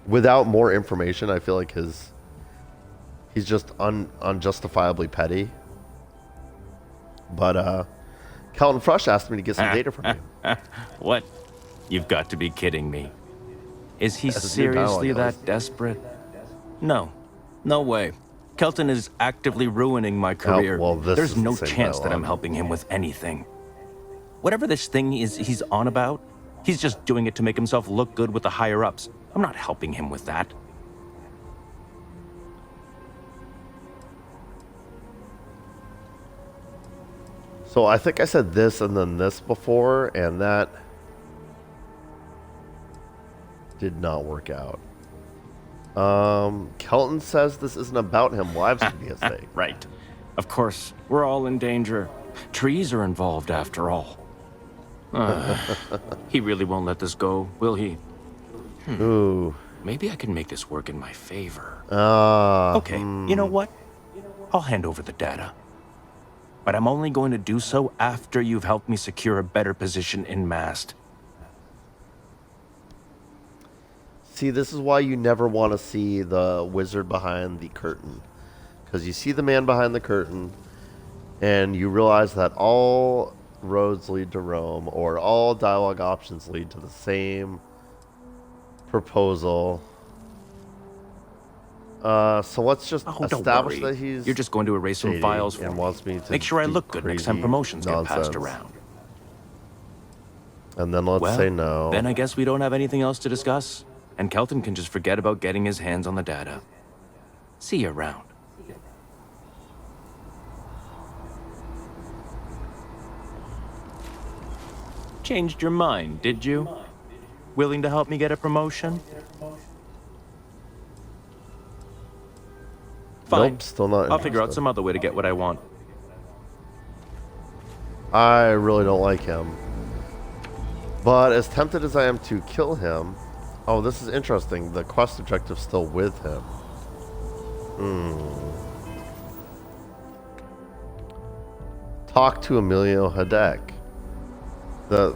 without more information, I feel like he's just unjustifiably petty. But Kelton Fresh asked me to get some data from you. What? You've got to be kidding me. Is he That's your seriously dialogue, that desperate? No. No way. Kelton is actively ruining my career. well, this There's is no the same chance that I'm dialogue. helping him with anything. Whatever this thing is he's on about, he's just doing it to make himself look good with the higher-ups. I'm not helping him with that. So I think I said this and then this before, and that did not work out. Kelton says this isn't about him. Lives could be at stake. Right. Of course, we're all in danger. Trees are involved after all. He really won't let this go, will he? Ooh. Maybe I can make this work in my favor. Ah. Okay, you know what? I'll hand over the data. But I'm only going to do so after you've helped me secure a better position in Mast. See, this is why you never want to see the wizard behind the curtain. Because you see the man behind the curtain, and you realize that all roads lead to Rome, or all dialogue options lead to the same proposal. So let's just establish that he's... You're just going to erase some files for and me. wants me to Make sure I do look good next time crazy promotions get passed nonsense. around. And then let's Well, say no. Then I guess we don't have anything else to discuss, and Kelton can just forget about getting his hands on the data. See you around. Changed your mind, did you? Willing to help me get a promotion? Fine. Nope, still not I'll figure out interested. some other way to get what I want. I really don't like him. But as tempted as I am to kill him... Oh, this is interesting. The quest objective's still with him. Talk to Emilio Hidek.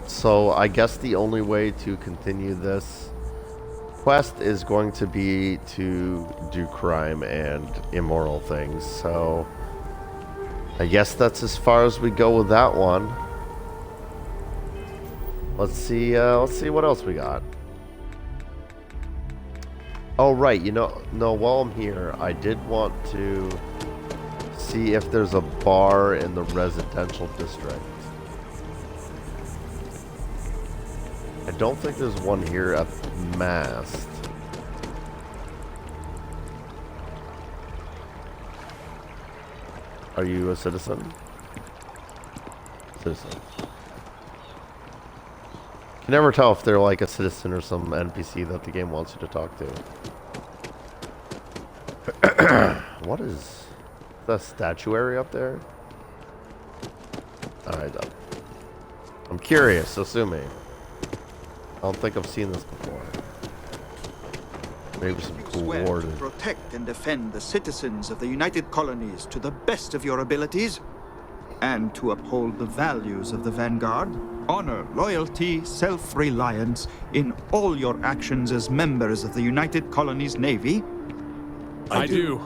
So I guess the only way to continue this quest is going to be to do crime and immoral things. So I guess that's as far as we go with that one. Let's see what else we got. Oh right, while I'm here, I did want to see if there's a bar in the residential district. I don't think there's one here at Mast. Are you a citizen? Citizen. Can never tell if they're like a citizen or some NPC that the game wants you to talk to. What is the statuary up there? Alright, I'm curious, so sue me. I don't think I've seen this before. Maybe some cool Swear to warden. protect and defend the citizens of the United Colonies to the best of your abilities, and to uphold the values of the Vanguard, honor, loyalty, self-reliance in all your actions as members of the United Colonies Navy. I do.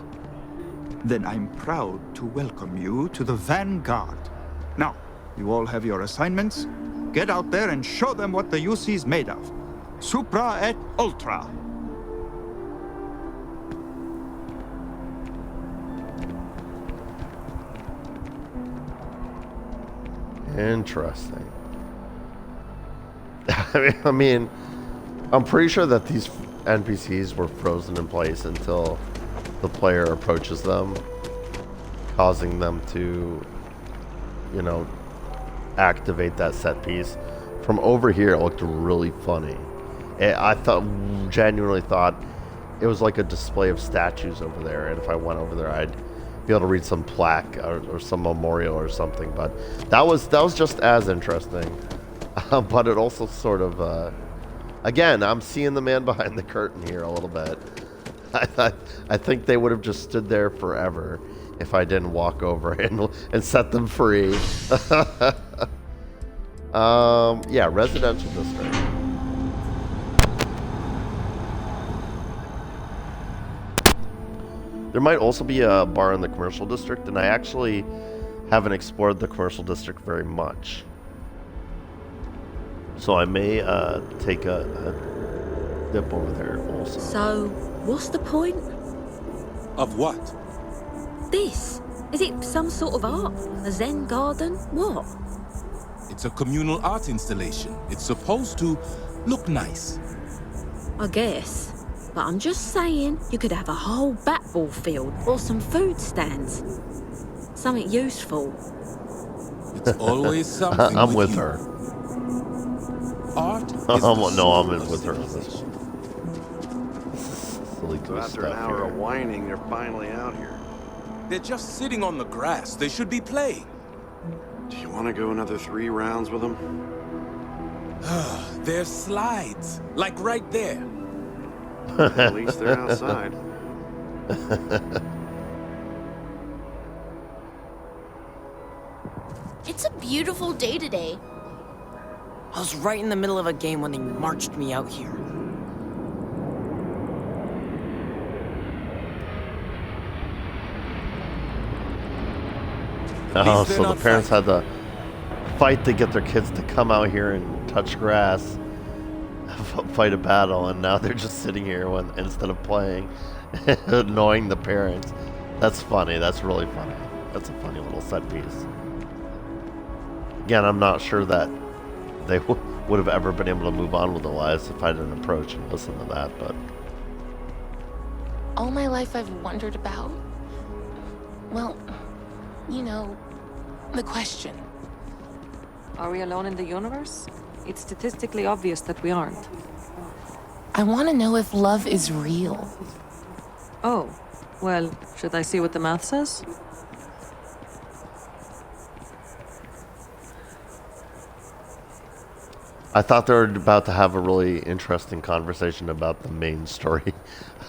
Then I'm proud to welcome you to the Vanguard. Now, you all have your assignments. Get out there and show them what the UC's made of. Supra et Ultra. Interesting. I mean, I'm pretty sure that these NPCs were frozen in place until the player approaches them, causing them to, activate that set piece. From over here, it looked really funny. I genuinely thought it was like a display of statues over there, and if I went over there, I'd be able to read some plaque or some memorial or something. But that was just as interesting. But it also sort of, again, I'm seeing the man behind the curtain here a little bit. I think they would have just stood there forever if I didn't walk over and set them free. Yeah, residential district. There might also be a bar in the commercial district, and I actually haven't explored the commercial district very much. So I may take a dip over there also. So, what's the point? Of what? This? Is it some sort of art? A Zen garden? What? It's a communal art installation. It's supposed to look nice. I guess. But I'm just saying, you could have a whole bat-ball field or some food stands. Something useful. It's always something. I'm with her. Art is no, I'm in with her on this one. Silly So goose after an stuff hour here. of whining, they're finally out here. They're just sitting on the grass. They should be playing. Do you want to go another 3 rounds with him? There's slides, like right there. At least they're outside. It's a beautiful day today. I was right in the middle of a game when they marched me out here. Oh, so the parents had to fight to get their kids to come out here and touch grass, fight a battle, and now they're just sitting here instead of playing, annoying the parents. That's funny. That's really funny. That's a funny little set piece. Again, I'm not sure that they would have ever been able to move on with their lives if I didn't approach and listen to that, but... All my life I've wondered about, well, you know, the question. Are we alone in the universe? It's statistically obvious that we aren't. I want to know if love is real. Oh, well, should I see what the math says? I thought they were about to have a really interesting conversation about the main story,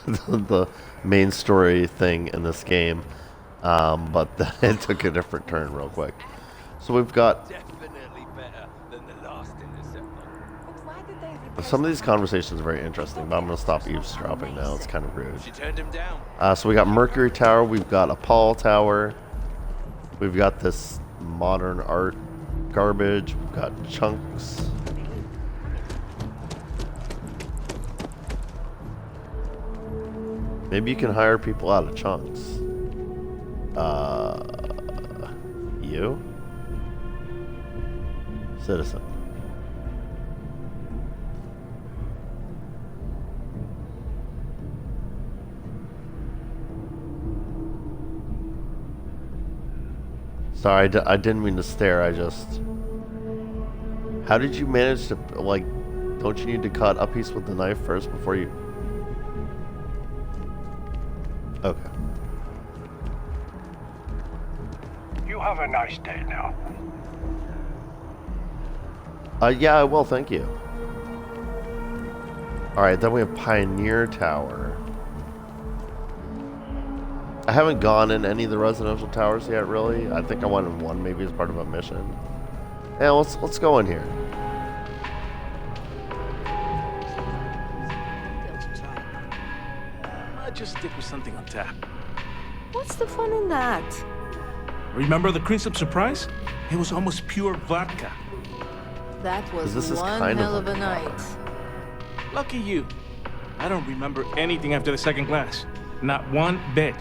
the main story thing in this game, but then it took a different turn real quick. So we've got some of these conversations are very interesting, but I'm going to stop eavesdropping now. It's kind of rude. So we got Mercury Tower, we've got Apollo Tower, we've got this modern art garbage, we've got chunks. Maybe you can hire people out of chunks. You? Citizen. Sorry, I didn't mean to stare, I just... How did you manage to, like, don't you need to cut a piece with the knife first before you... Okay. You have a nice day now. Yeah, I will, thank you. Alright, then we have Pioneer Tower. I haven't gone in any of the residential towers yet, really. I think I went in one, maybe as part of a mission. Yeah, let's go in here. Just stick with something on tap. What's the fun in that? Remember the Crimson Surprise? It was almost pure vodka. That was This is one kind hell of of a night. Lucky you. I don't remember anything after the second glass. Not one bit.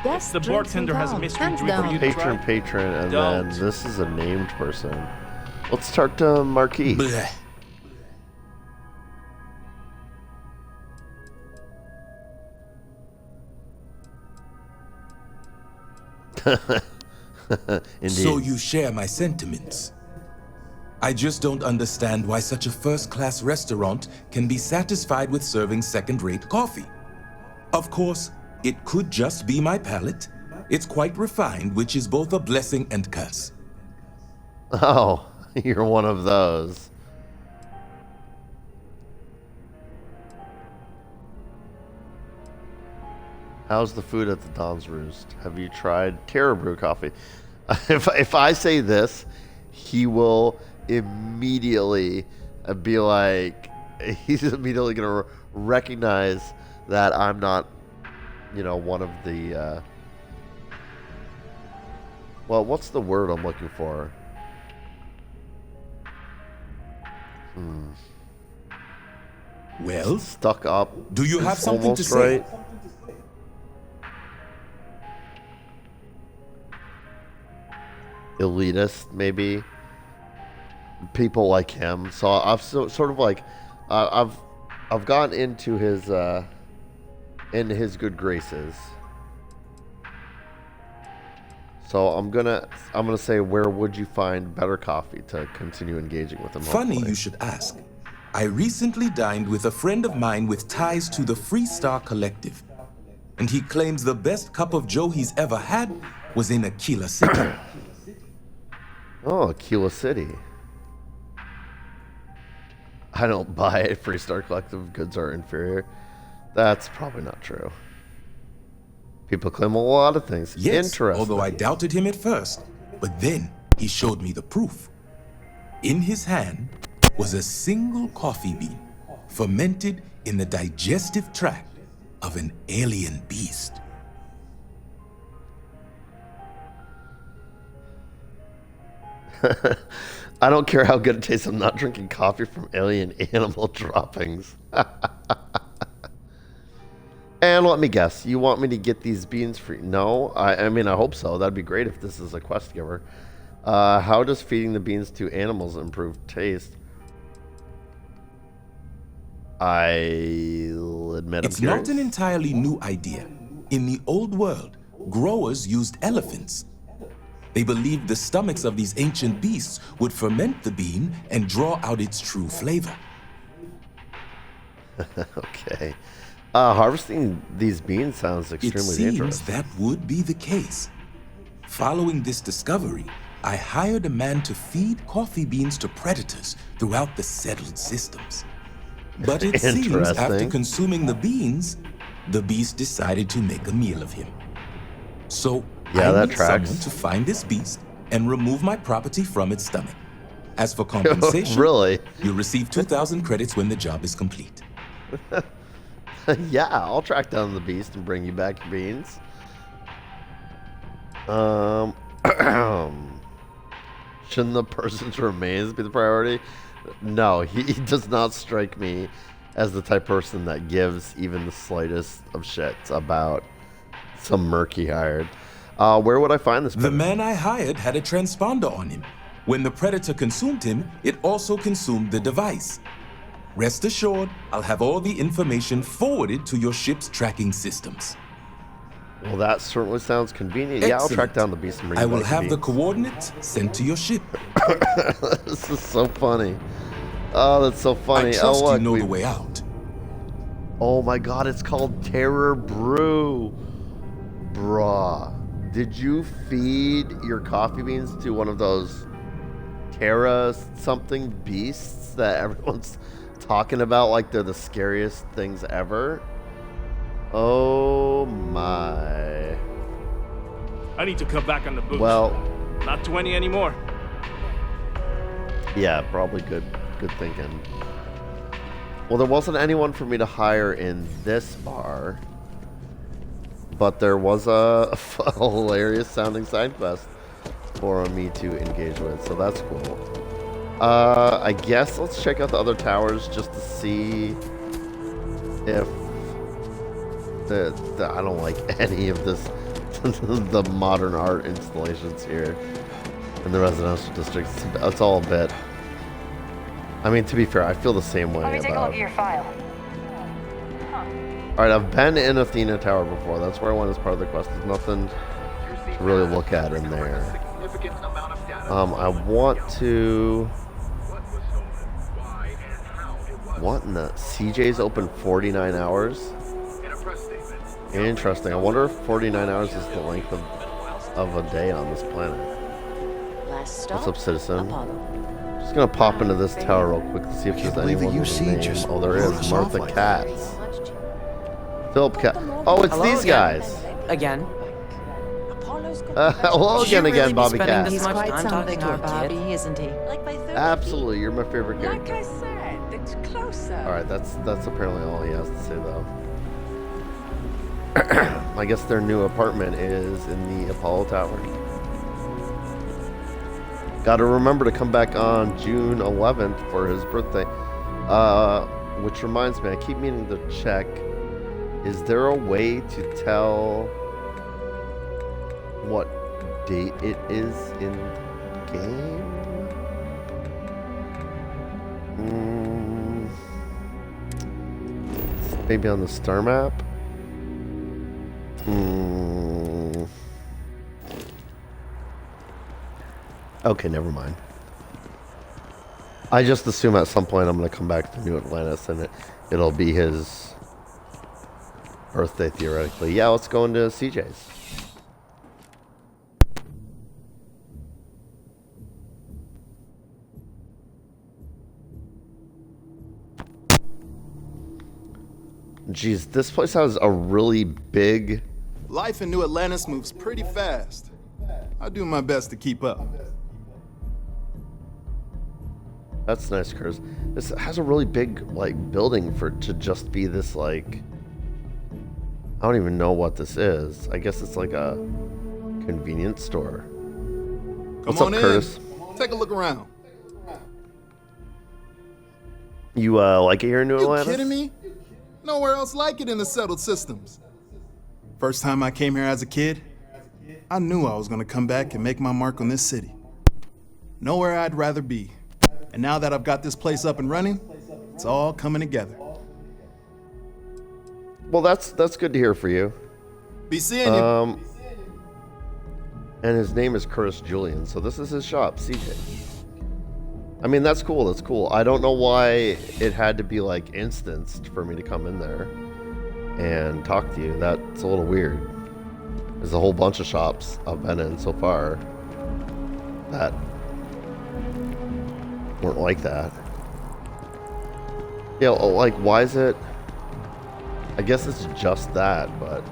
Best The drinks in bartender has a town, mystery hands drink for down. you to try. Patron, and Don't. then this is a named person. Let's talk to Marquis. Bleh. Indeed. So you share my sentiments. I just don't understand why such a first-class restaurant can be satisfied with serving second-rate coffee. Of course, it could just be my palate. It's quite refined, which is both a blessing and curse. Oh, you're one of those. How's the food at the Don's Roost? Have you tried Terra Brew coffee? If I say this, he will immediately be like, he's immediately going to recognize that I'm not, you know, one of the, well, what's the word I'm looking for? Well? Stuck up. Do you have is something to almost say? right. Elitist, maybe. People like him. So I've sort of like, I've gone into his good graces. So I'm gonna say, where would you find better coffee to continue engaging with him? Funny hopefully. you should ask. I recently dined with a friend of mine with ties to the Freestar Collective. And he claims the best cup of joe he's ever had was in Aquila City. Oh, Aquila City. I don't buy it. Freestar Collective goods are inferior. That's probably not true. People claim a lot of things. Yes, Interesting. although I doubted him at first. But then he showed me the proof. In his hand was a single coffee bean, fermented in the digestive tract of an alien beast. I don't care how good it tastes. I'm not drinking coffee from alien animal droppings. And let me guess, you want me to get these beans for you? No, I mean, I hope so. That'd be great if this is a quest giver. How does feeding the beans to animals improve taste? I'll admit It's I'm not an curious. entirely new idea. In the old world, growers used elephants. They believed the stomachs of these ancient beasts would ferment the bean and draw out its true flavor. Okay. Harvesting these beans sounds It extremely seems dangerous. that would be the case. Following this discovery, I hired a man to feed coffee beans to predators throughout the settled systems. But it seems after Interesting. consuming the beans, the beast decided to make a meal of him. So Yeah, I that need tracks. someone to find this beast and remove my property from its stomach. As for compensation, Really? you'll receive 2,000 credits when the job is complete. Yeah, I'll track down the beast and bring you back your beans. Shouldn't the person's remains be the priority? No, he does not strike me as the type of person that gives even the slightest of shits about some murky hired. Where would I find this The predator? man I hired had a transponder on him. When the predator consumed him, it also consumed the device. Rest assured, I'll have all the information forwarded to your ship's tracking systems. Well, that certainly sounds convenient. Yeah, I'll track Excellent. down the beast and bring I you will back your have the beans. coordinates sent to your ship. This is so funny. Oh, that's so funny. I trust oh, look, you know we- the way out. Oh my god, it's called Terror Brew. Bruh. Did you feed your coffee beans to one of those Terra something beasts that everyone's talking about like they're the scariest things ever? Oh my. I need to cut back on the booze. Well, Not 20 anymore. yeah, probably good thinking. Well, there wasn't anyone for me to hire in this bar, but there was a hilarious sounding side quest for me to engage with, so that's cool. I guess let's check out the other towers just to see if I don't like any of this the modern art installations here in the residential district. It's all a bit. I mean, to be fair, I feel the same way Let me take a look about. at your file. All right, I've been in Athena Tower before. That's where I went as part of the quest. There's nothing to really look at in there. I want to. What in the CJ's open 49 hours? Interesting. I wonder if 49 hours is the length of a day on this planet. What's up, citizen? Just gonna pop into this tower real quick to see if there's believe that anyone you with a see name. just Oh, there wrote is. us off Martha like that. Katz. Philip Katz. Oh, it's Hello these again. guys. Again. Hello Should you again, really be Bobby spending Katz. this He's much quite time something, talking to our a kid? Bobby, isn't he? Absolutely, you're my favorite character. Like I said, it's closer. All right, that's apparently all he has to say, though. I guess their new apartment is in the Apollo Tower. Got to remember to come back on June 11th for his birthday. Which reminds me, I keep meaning to check. Is there a way to tell what date it is in game? Maybe on the star map? Okay, never mind. I just assume at some point I'm going to come back to New Atlantis and it'll be his birthday, theoretically. Yeah, let's go into CJ's. Geez, this place has a really big... Life in New Atlantis moves pretty fast. I do my best to keep up. That's nice, Curse. This has a really big, like, building for it to just be this, like... I don't even know what this is. I guess it's like a convenience store. What's Come on up, Curtis? in. Take a look around. You like it here in New Atlantis? You kidding me? Nowhere else like it in the settled systems. First time I came here as a kid, I knew I was gonna come back and make my mark on this city. Nowhere I'd rather be. And now that I've got this place up and running, it's all coming together. Well, that's good to hear for you. Be seeing you. And his name is Curtis Julian, so this is his shop, CJ. I mean, that's cool. That's cool. I don't know why it had to be like instanced for me to come in there and talk to you. That's a little weird. There's a whole bunch of shops I've been in so far that weren't like that. Yeah, like, why is it? I guess it's just that, but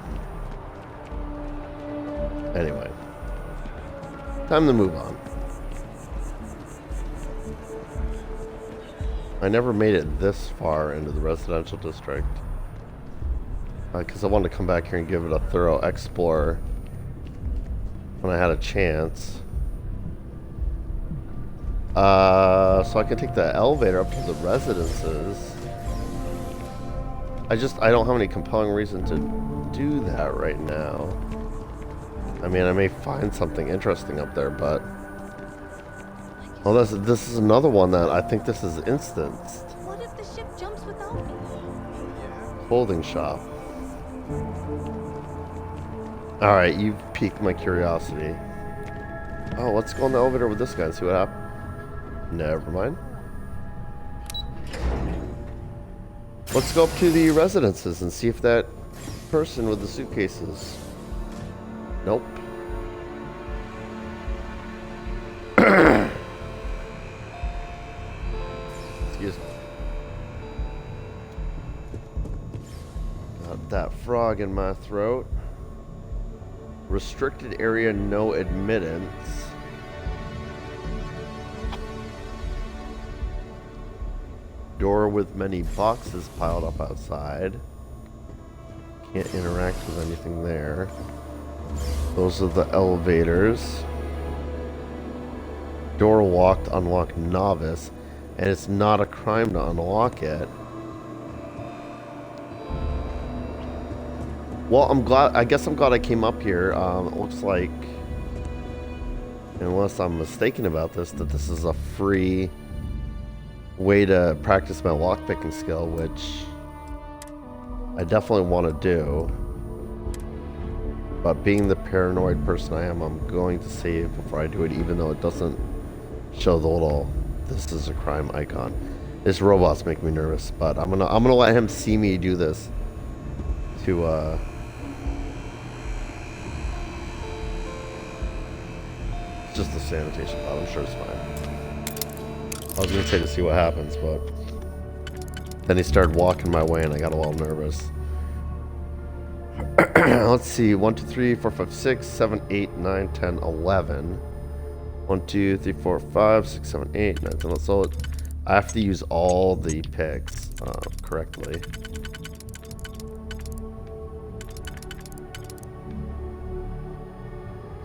anyway. Time to move on. I never made it this far into the residential district because I wanted to come back here and give it a thorough explore when I had a chance. So I can take the elevator up to the residences. I don't have any compelling reason to do that right now. I mean, I may find something interesting up there, but... Well, this is another one that I think this is instanced. What if the ship jumps without me? Clothing shop. Alright, you've piqued my curiosity. Oh, let's go in the elevator with this guy and see what happens. Never mind. Let's go up to the residences and see if that person with the suitcases... Nope. Excuse me. Got that frog in my throat. Restricted area, no admittance. Door with many boxes piled up outside. Can't interact with anything there. Those are the elevators. Door locked, unlocked novice. And it's not a crime to unlock it. Well, I guess I'm glad I came up here. It looks like, unless I'm mistaken about this, that this is a free way to practice my lockpicking skill, which I definitely want to do. But being the paranoid person I am, I'm going to save before I do it, even though it doesn't show the little "this is a crime" icon. This robot's making me nervous, but I'm gonna let him see me do this to it's just the sanitation pot. I'm sure it's fine. I was gonna say to see what happens, but then he started walking my way and I got a little nervous. Let's see, 1, 2, 3, 4, 5, 6, 7, 8, 9, 10, 11. 1, 2, 3, 4, 5, 6, 7, 8, 9, 10. So I have to use all the picks correctly.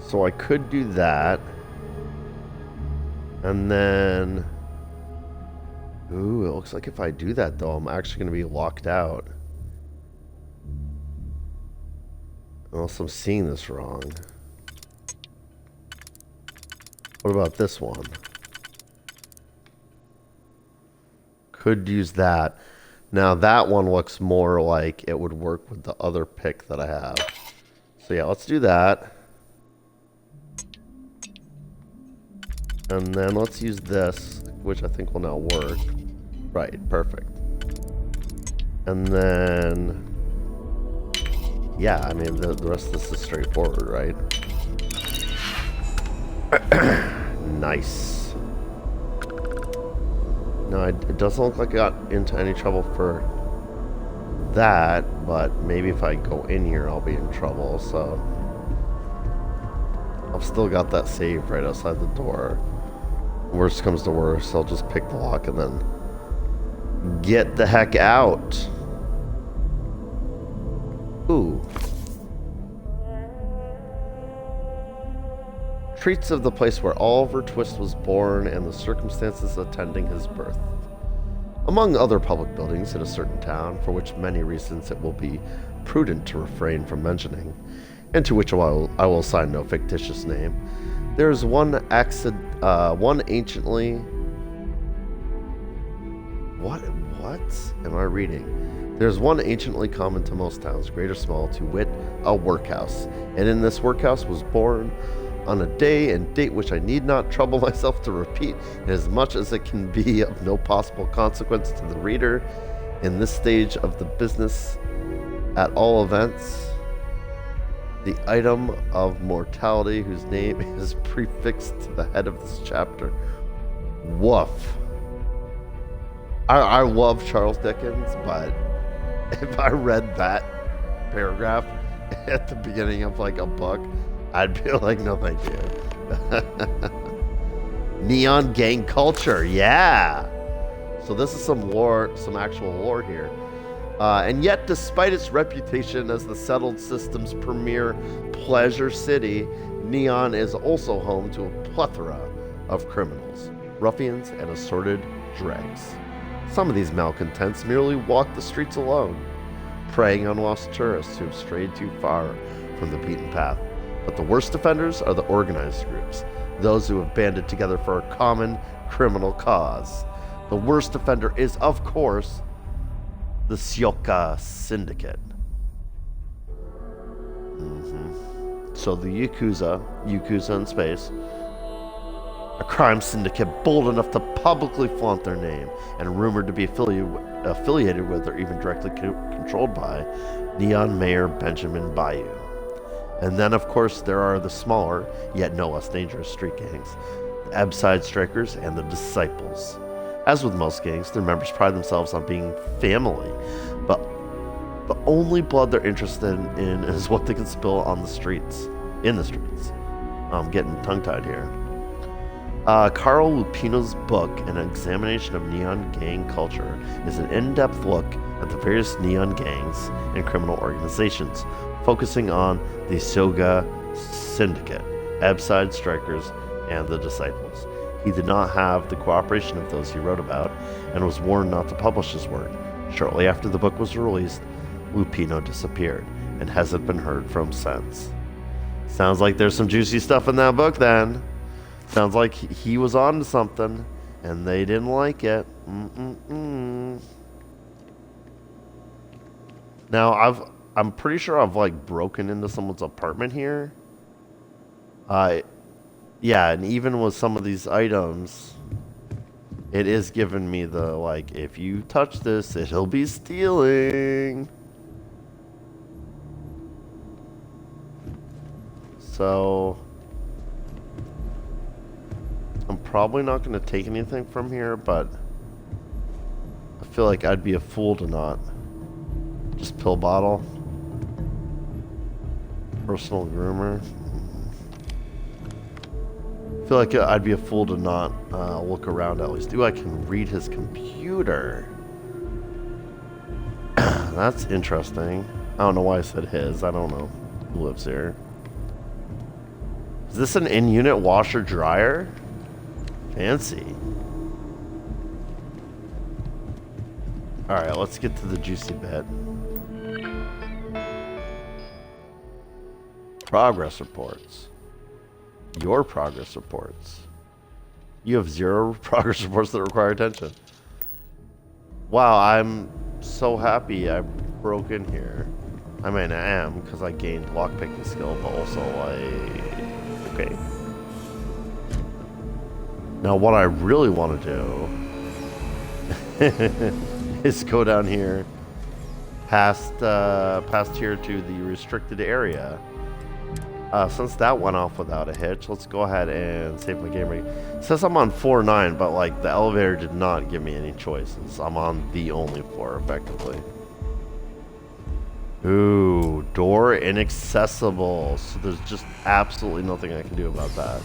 So I could do that. And then... Ooh, it looks like if I do that, though, I'm actually going to be locked out. Unless I'm seeing this wrong. What about this one? Could use that. Now that one looks more like it would work with the other pick that I have. So yeah, let's do that. And then let's use this, which I think will now work. Right, perfect. And then... Yeah, I mean, the rest of this is straightforward, right? Nice. No, it doesn't look like I got into any trouble for that, but maybe if I go in here, I'll be in trouble, so... I've still got that save right outside the door. Worst comes to worst, I'll just pick the lock and then get the heck out. Ooh. Treats of the place where Oliver Twist was born and the circumstances attending his birth. Among other public buildings in a certain town, for which many reasons it will be prudent to refrain from mentioning, and to which I will assign no fictitious name, there is one anciently... What am I reading? There's one anciently common to most towns, great or small, to wit, a workhouse. And in this workhouse was born, on a day and date which I need not trouble myself to repeat, as much as it can be of no possible consequence to the reader in this stage of the business, at all events, the item of mortality whose name is prefixed to the head of this chapter. Woof. I love Charles Dickens, but if I read that paragraph at the beginning of like a book, I'd be like, no thank you. Neon gang culture, yeah. So this is some lore, some actual lore here. And yet, despite its reputation as the settled system's premier pleasure city, Neon is also home to a plethora of criminals, ruffians, and assorted dregs. Some of these malcontents merely walk the streets alone, preying on lost tourists who have strayed too far from the beaten path. But the worst offenders are the organized groups, those who have banded together for a common criminal cause. The worst offender is, of course, the Syoka Syndicate. So the Yakuza in space, a crime syndicate bold enough to publicly flaunt their name and rumored to be affiliated with or even directly controlled by Neon Mayor Benjamin Bayou. And then, of course, there are the smaller, yet no less dangerous street gangs, the Ebbside Strikers and the Disciples. As with most gangs, their members pride themselves on being family, but the only blood they're interested in is what they can spill on the streets, in the streets. I'm getting tongue-tied here. Carl Lupino's book, An Examination of Neon Gang Culture, is an in-depth look at the various neon gangs and criminal organizations, focusing on the Soga Syndicate, Ebbside Strikers, and the Disciples. He did not have the cooperation of those he wrote about, and was warned not to publish his work. Shortly after the book was released, Lupino disappeared, and hasn't been heard from since. Sounds like there's some juicy stuff in that book then. Sounds like he was on to something, and they didn't like it. Now, I'm pretty sure I've, like, broken into someone's apartment here. Yeah, and even with some of these items, it is giving me the, like, if you touch this, it'll be stealing. So I'm probably not going to take anything from here, but I feel like I'd be a fool to not. Just pill bottle. Personal groomer. I feel like I'd be a fool to not look around at least. Ooh, I can read his computer. That's interesting. I don't know why I said his. I don't know who lives here. Is this an in-unit washer dryer? Fancy. Alright, let's get to the juicy bit. Progress reports. Your progress reports. You have 0 progress reports that require attention. Wow, I'm so happy I broke in here. I mean, I am, because I gained lockpicking skill, but also, like... Okay. Now, what I really want to do is go down here, past here to the restricted area. Since that went off without a hitch, let's go ahead and save my game rate. It says I'm on floor 9, but like the elevator did not give me any choices. I'm on the only floor, effectively. Ooh, door inaccessible. So there's just absolutely nothing I can do about that.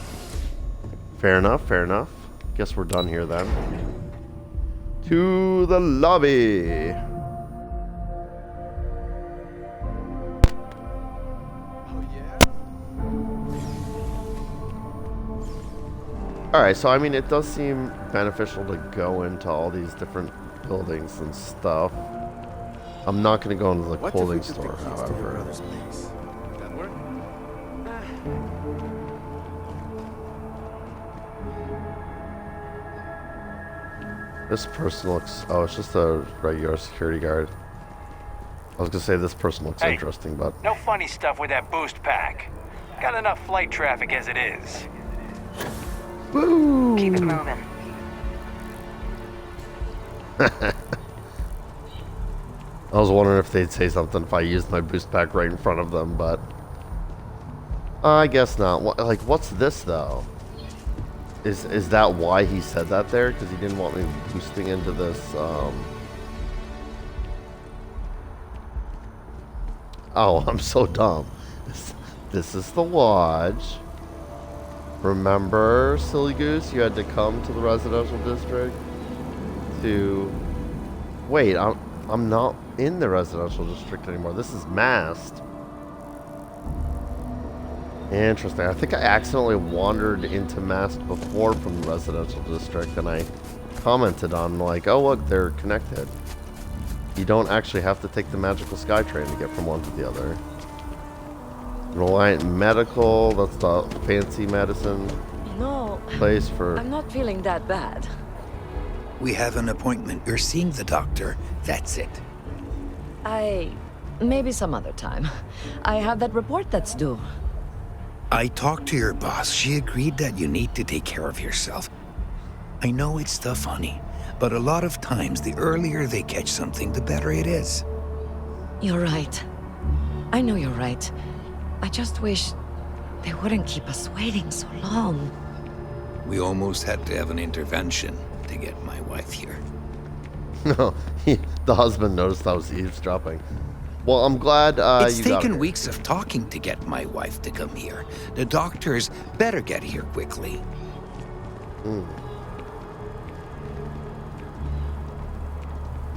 Fair enough, fair enough. Guess we're done here then. To the lobby. Alright, so I mean, it does seem beneficial to go into all these different buildings and stuff. I'm not going to go into the clothing store, however. This person looks... Oh, it's just a regular security guard. I was going to say this person looks interesting, but... No funny stuff with that boost pack. Got enough flight traffic as it is. Woo! Keep it moving. I was wondering if they'd say something if I used my boost pack right in front of them, but... I guess not. Like, what's this, though? Is that why he said that there? Because he didn't want me boosting into this, Oh, I'm so dumb. This is the lodge. Remember, silly goose, you had to come to the residential district to... Wait, I'm not in the residential district anymore. This is masked. Interesting. I think I accidentally wandered into masked before from the residential district, and I commented on, like, oh, look, they're connected. You don't actually have to take the magical sky train to get from one to the other. Reliant Medical, that's the fancy medicine No, place for... I'm not feeling that bad. We have an appointment. You're seeing the doctor. That's it. Maybe some other time. I have that report that's due. I talked to your boss. She agreed that you need to take care of yourself. I know it's tough, honey, but a lot of times the earlier they catch something, the better it is. You're right. I know you're right. I just wish they wouldn't keep us waiting so long. We almost had to have an intervention to get my wife here. No, the husband noticed I was eavesdropping. Well, I'm glad it's you got taken here. weeks of talking to get my wife to come here. The doctors better get here quickly.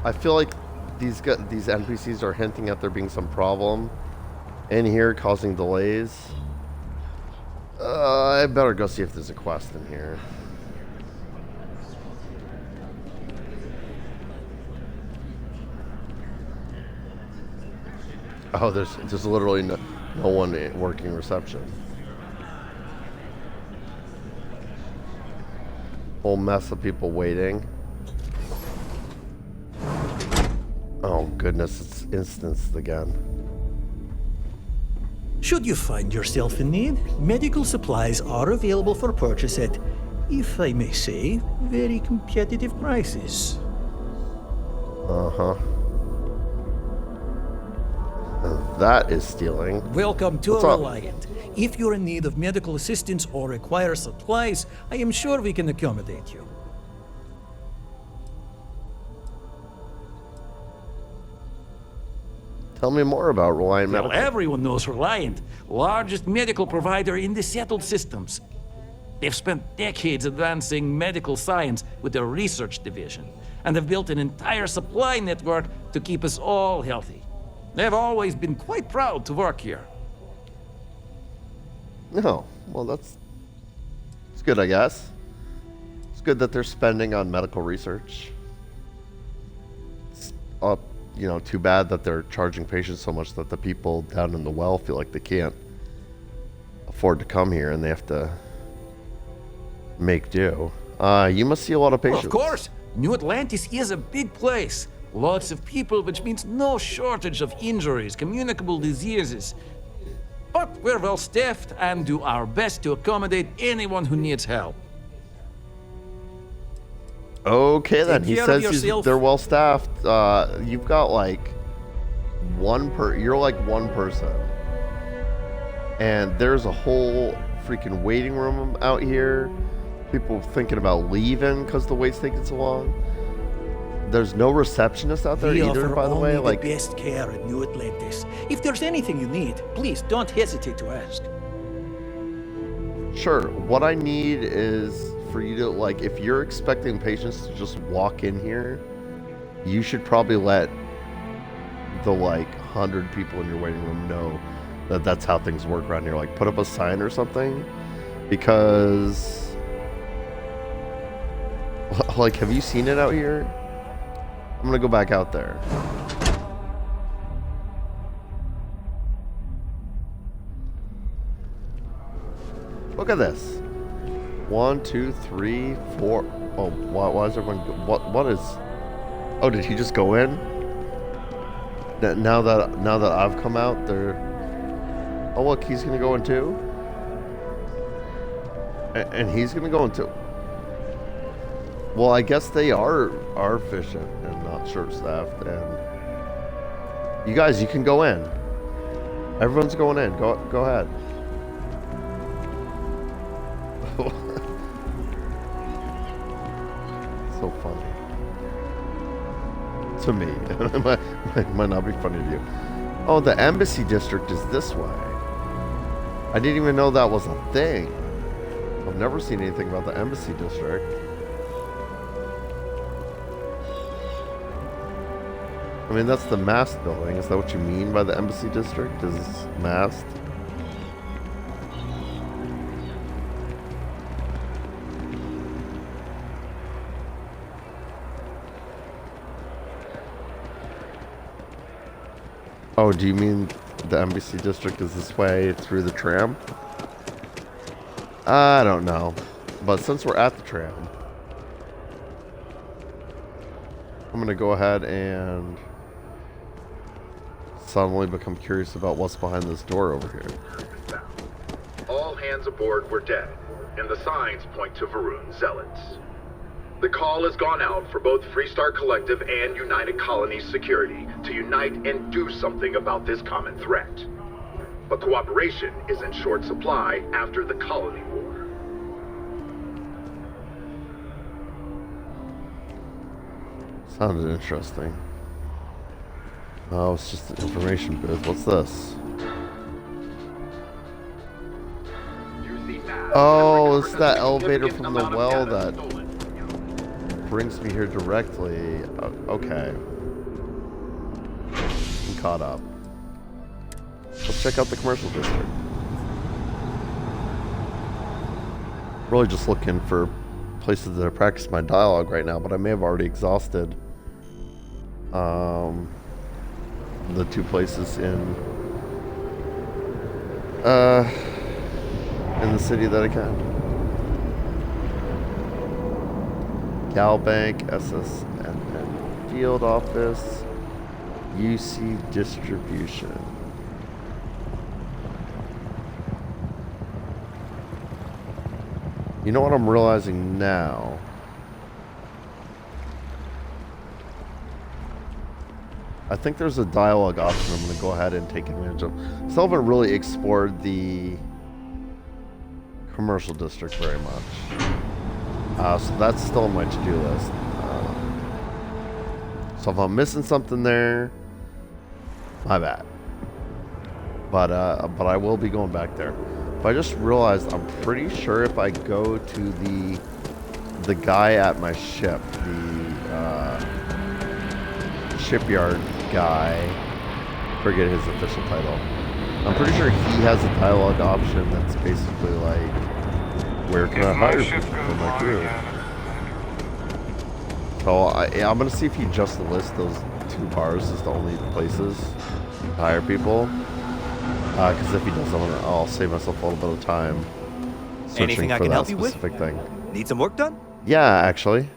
I feel like these NPCs are hinting at there being some problem in here causing delays. I better go see if there's a quest in here. Oh, there's literally no one working reception. Whole mess of people waiting. Oh goodness, it's instanced again. Should you find yourself in need, medical supplies are available for purchase at, if I may say, very competitive prices. Uh-huh. That is stealing. Welcome to What's up? Reliant. If you're in need of medical assistance or require supplies, I am sure we can accommodate you. Tell me more about Reliant Well, Medical. everyone knows Reliant, largest medical provider in the settled systems. They've spent decades advancing medical science with their research division, and have built an entire supply network to keep us all healthy. They've always been quite proud to work here. No, well that's good, I guess. It's good that they're spending on medical research. It's too bad that they're charging patients so much that the people down in the well feel like they can't afford to come here and they have to make do. You must see a lot of Well, patients. of course, New Atlantis is a big place. Lots of people, which means no shortage of injuries, communicable diseases. But we're well staffed and do our best to accommodate anyone who needs help. Okay then, Take he care of says yourself. they're well staffed. You've got like you're like one person. And there's a whole freaking waiting room out here. People thinking about leaving because the wait's taking so long. There's no receptionist out there We either, offer by the way. only Like, the best care at New Atlantis. If there's anything you need, please don't hesitate to ask. sure. What I need is for you to, like, if you're expecting patients to just walk in here, you should probably let the, like, 100 people in your waiting room know that that's how things work around here. Like, put up a sign or something. Because, like, have you seen it out here? I'm gonna go back out there. Look at this. 1, 2, 3, 4. Oh, why is everyone? What is? Oh, did he just go in? Now that I've come out, they're. Oh, look, he's gonna go in too. And he's gonna go in too. Well, I guess they are efficient and not short-staffed. And you guys, you can go in. Everyone's going in. Go ahead. So funny to me. It might not be funny to you. Oh, the embassy district is this way. I didn't even know that was a thing. I've never seen anything about the embassy district. I mean, that's the mast building. Is that what you mean by the embassy district? Is mast? Oh, do you mean the embassy district is this way through the tram? I don't know. But since we're at the tram, I'm going to go ahead and suddenly become curious about what's behind this door over here. All hands aboard were dead, and the signs point to Varun zealots. The call has gone out for both Freestar Collective and United Colonies security to unite and do something about this common threat. But cooperation is in short supply after the colony war. Sounded interesting. Oh, it's just an information booth. What's this? Oh, it's that elevator from the well that brings me here directly. Okay. I'm caught up. Let's check out the commercial district. Really just looking for places that I practice my dialogue right now, but I may have already exhausted the two places in the city that I can. Gal Bank, SSN Field Office, UC Distribution. You know what I'm realizing now? I think there's a dialogue option I'm going to go ahead and take advantage of. Still haven't really explored the commercial district very much. So that's still on my to-do list. So if I'm missing something there, my bad. But I will be going back there. But I just realized I'm pretty sure if I go to the guy at my ship, the shipyard guy, forget his official title. I'm pretty sure he has a dialogue option that's basically like, where can I hire people for my crew? So I'm gonna see if he just lists those two bars as the only places to hire people. Because if he does, I'll save myself a little bit of time searching Anything I for can that help you with? specific thing. Need some work done? Yeah, actually.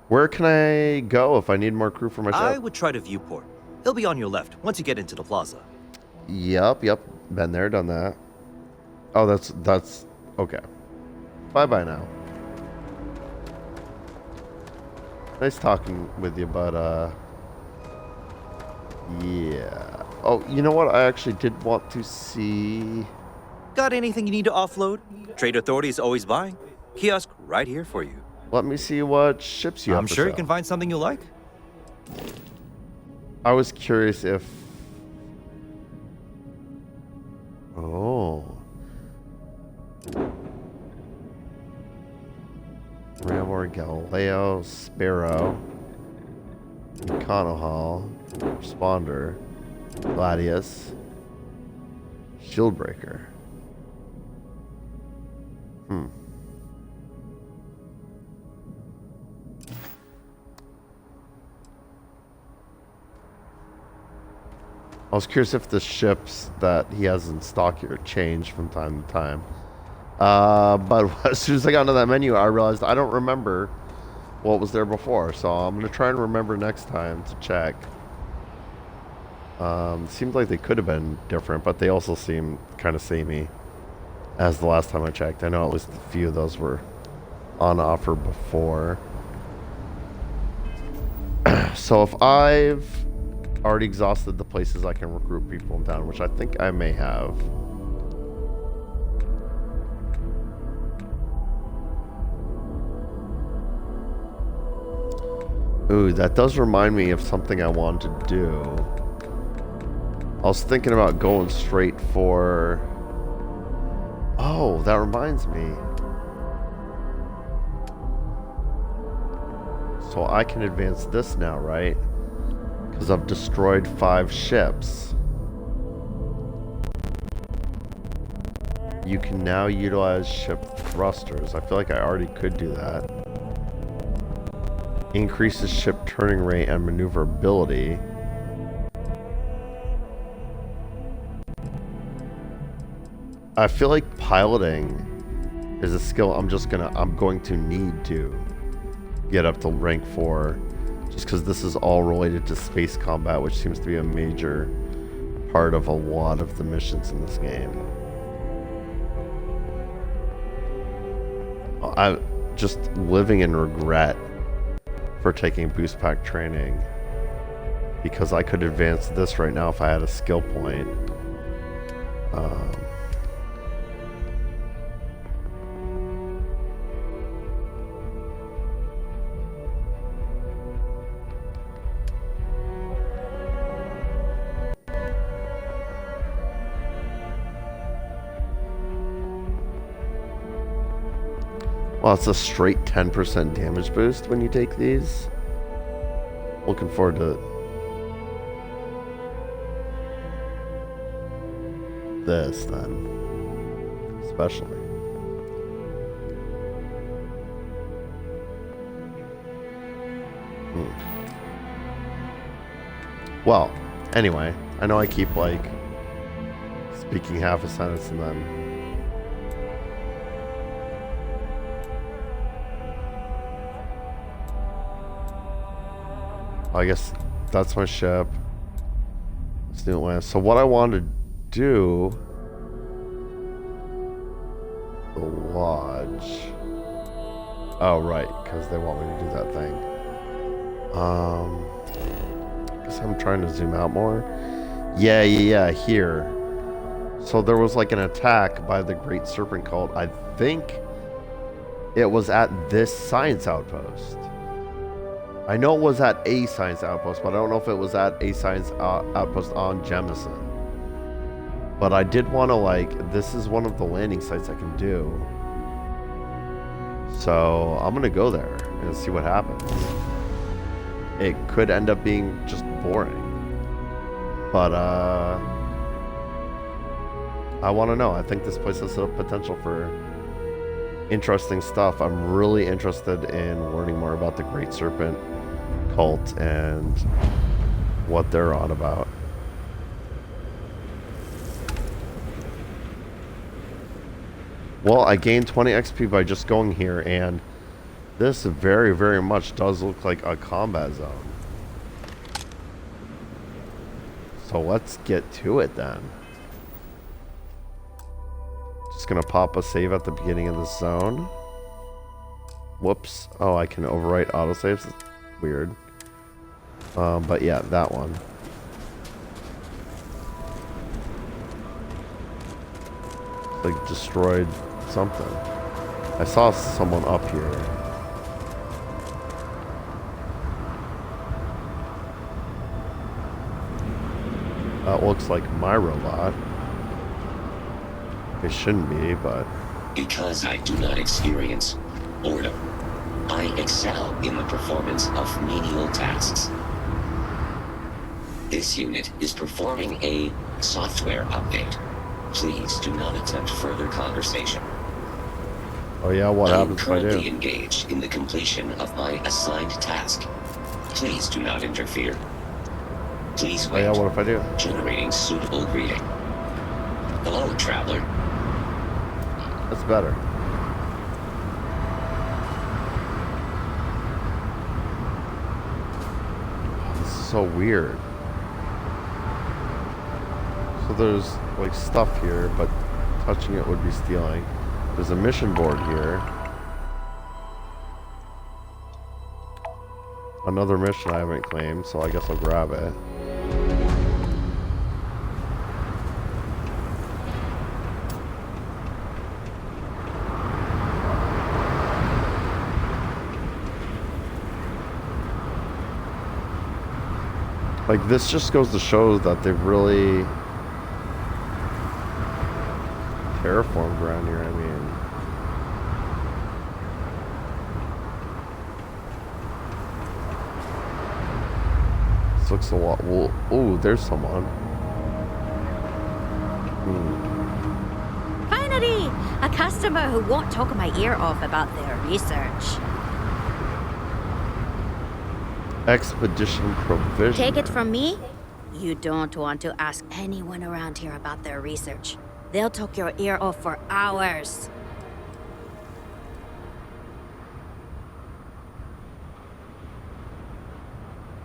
Where can I go if I need more crew for my ship? I would try to viewport. He'll be on your left once you get into the plaza. Yep. Been there, done that. Oh, that's okay. Bye now. Nice talking with you, but yeah. Oh, you know what? I actually did want to see. Got anything you need to offload? Trade Authority is always buying. Kiosk right here for you. Let me see what ships you have I'm for sure you sale. can find something you like. I was curious if... Oh. Ramor, Galileo, Sparrow, Econohall, Responder, Gladius, Shieldbreaker. I was curious if the ships that he has in stock here change from time to time. But as soon as I got into that menu, I realized I don't remember what was there before. So I'm going to try and remember next time to check. Seemed like they could have been different, but they also seem kind of samey as the last time I checked. I know at least a few of those were on offer before. So if I've already exhausted the places I can recruit people in town, which I think I may have. Ooh, that does remind me of something I wanted to do. I was thinking about going straight for... Oh, that reminds me. So I can advance this now, right? Because I've destroyed 5 ships. You can now utilize ship thrusters. I feel like I already could do that. Increases ship turning rate and maneuverability. I feel like piloting is a skill I'm going to need to get up to rank 4. Just because this is all related to space combat, which seems to be a major part of a lot of the missions in this game. I'm just living in regret for taking boost pack training, because I could advance this right now if I had a skill point. Well, it's a straight 10% damage boost when you take these. Looking forward to this then, especially. Well, anyway, I know I keep like speaking half a sentence and then I guess that's my ship. Student land. So what I want to do, the lodge. Oh right, because they want me to do that thing. I guess I'm trying to zoom out more. Yeah, here. So there was like an attack by the Great Serpent Cult. I think it was at this science outpost. I know it was at a science outpost, but I don't know if it was at a science outpost on Jemison. But I did want to, like, this is one of the landing sites I can do. So I'm going to go there and see what happens. It could end up being just boring. But I want to know. I think this place has a potential for interesting stuff. I'm really interested in learning more about the Great Serpent Cult and what they're on about. Well, I gained 20 XP by just going here, and this very, very much does look like a combat zone. So let's get to it then. Just gonna pop a save at the beginning of the zone. Whoops. Oh, I can overwrite autosaves. That's weird. But yeah, that one. Like destroyed something. I saw someone up here. That looks like my robot. It shouldn't be, but... Because I do not experience boredom, I excel in the performance of menial tasks. This unit is performing a software update. Please do not attempt further conversation. Oh yeah, what happens if I do? I am currently engaged in the completion of my assigned task. Please do not interfere. Please wait. Oh yeah, what if I do? Generating suitable greeting. Hello, traveler. That's better. This is so weird. So there's like stuff here, but touching it would be stealing. There's a mission board here. Another mission I haven't claimed, so I guess I'll grab it. Like, this just goes to show that they've really terraformed around here, I mean. This looks a lot... Well, ooh, there's someone. Finally! A customer who won't talk my ear off about their research. Expedition provision. Take it from me, you don't want to ask anyone around here about their research. They'll talk your ear off for hours.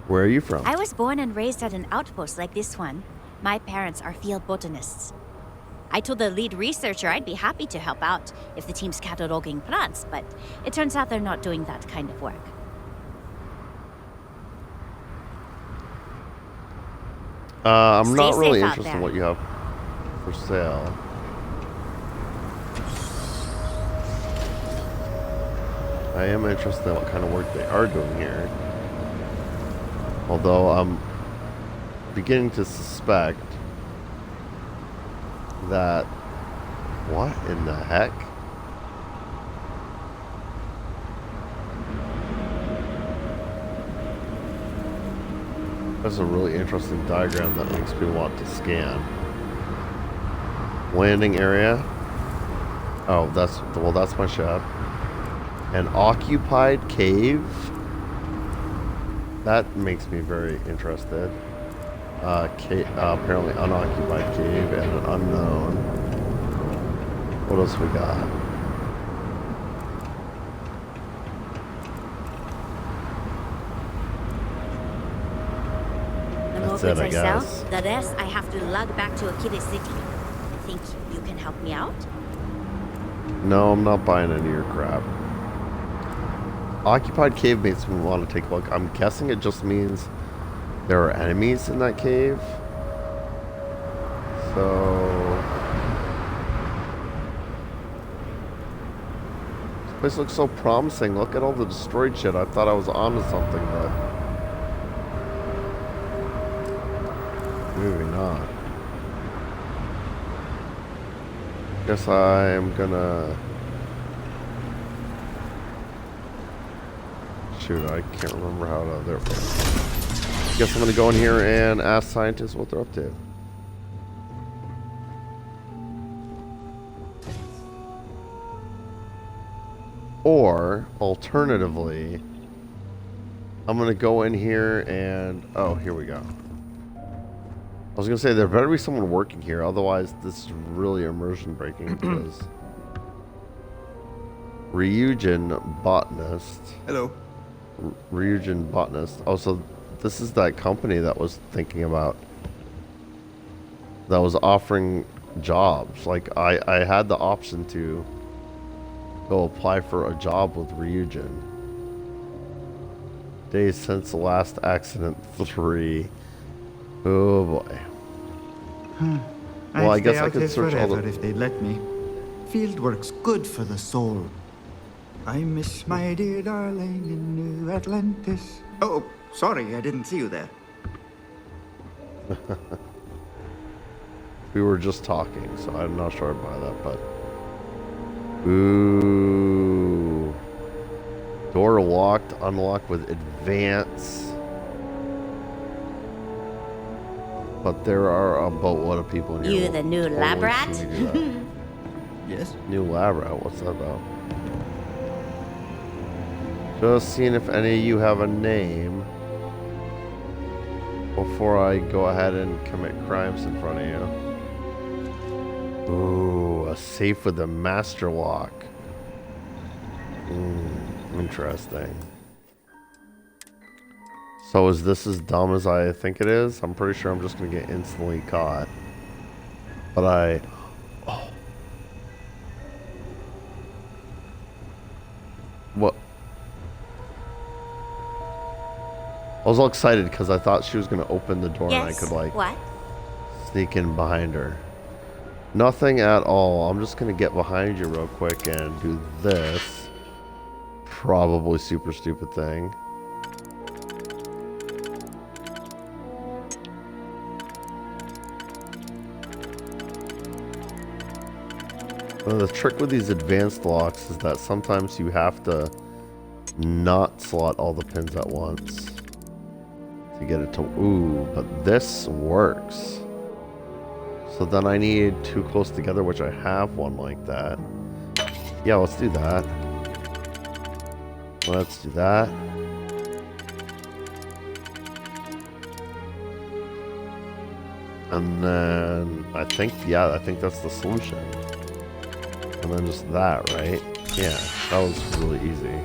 Where are you from? I was born and raised at an outpost like this one. My parents are field botanists. I told the lead researcher I'd be happy to help out if the team's cataloging plants, but it turns out they're not doing that kind of work. I'm not Stay really safe out interested in there. what you have for sale. I am interested in what kind of work they are doing here. Although I'm beginning to suspect that... What in the heck? That's a really interesting diagram that makes me want to scan. Landing area. Oh, that's my ship. An occupied cave. That makes me very interested. Apparently unoccupied cave and an unknown. What else we got? The more That's it, goods I I sell, guess. the less I have to lug back to Akira City. Think you can help me out? No, I'm not buying any of your crap. Occupied cave makes me want to take a look. I'm guessing it just means there are enemies in that cave. So... This place looks so promising. Look at all the destroyed shit. I thought I was onto something, but... maybe not. Guess I'm gonna... Shoot, I can't remember how to... There we go. Guess I'm gonna go in here and ask scientists what they're up to. Or, alternatively, I'm gonna go in here and... Oh, here we go. I was gonna say there better be someone working here, otherwise this is really immersion breaking because Ryujin Botanist. Hello. Ryujin Botanist. Oh, so this is that company that was thinking about, that was offering jobs. Like I had the option to go apply for a job with Ryujin. Days since the last accident 3. Oh boy. Well, I guess I could search all the... if they'd let me. Fieldwork's good for the soul. I miss my dear darling in New Atlantis. Oh, sorry, I didn't see you there. We were just talking, so I'm not sure about that, but... Ooh. Door locked, unlocked with advance. But there are a boatload of people in here. You the new lab rat? Yes? New lab rat? What's that about? Just seeing if any of you have a name before I go ahead and commit crimes in front of you. Ooh, a safe with a master lock. Interesting. So is this as dumb as I think it is? I'm pretty sure I'm just going to get instantly caught. But What? I was all excited because I thought she was going to open the door and I could, like, what? sneak in behind her. Nothing at all. I'm just going to get behind you real quick and do this. Probably super stupid thing. The trick with these advanced locks is that sometimes you have to not slot all the pins at once to get it to... Ooh, but this works. So then I need two close together, which I have one like that. Yeah, let's do that. Let's do that. And then I think that's the solution. And then just that, right? Yeah, that was really easy.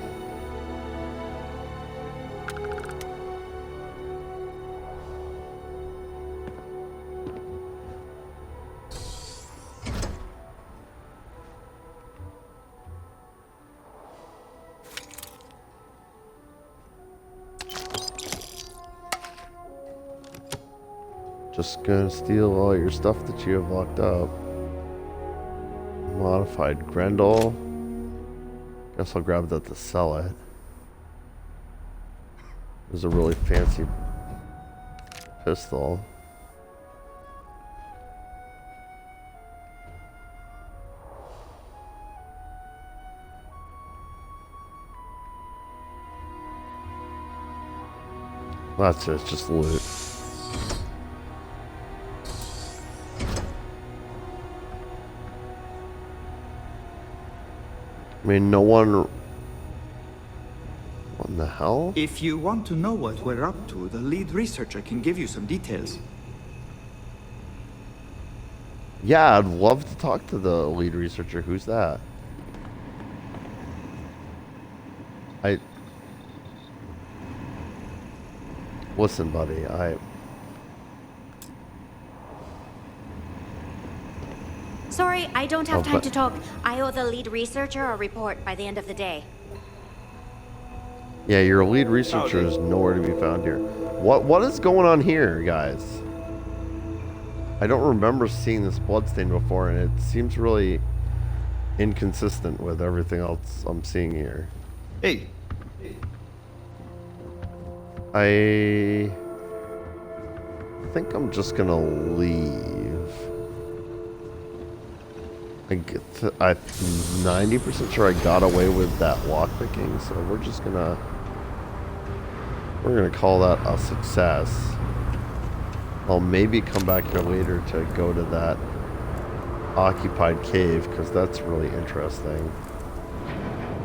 Just gonna steal all your stuff that you have locked up. Modified Grendel. Guess I'll grab that to sell it. There's a really fancy pistol. That's it, it's just loot. I mean, no one... What in the hell? If you want to know what we're up to, the lead researcher can give you some details. Yeah, I'd love to talk to the lead researcher. Who's that? Listen, buddy, Sorry, I don't have time but- to talk. I owe the lead researcher a report by the end of the day. Yeah, your lead researcher is nowhere to be found here. What is going on here, guys? I don't remember seeing this bloodstain before, and it seems really inconsistent with everything else I'm seeing here. Hey. I think I'm just gonna leave. I'm 90% sure I got away with that lockpicking, so we're gonna call that a success. I'll maybe come back here later to go to that occupied cave, because that's really interesting.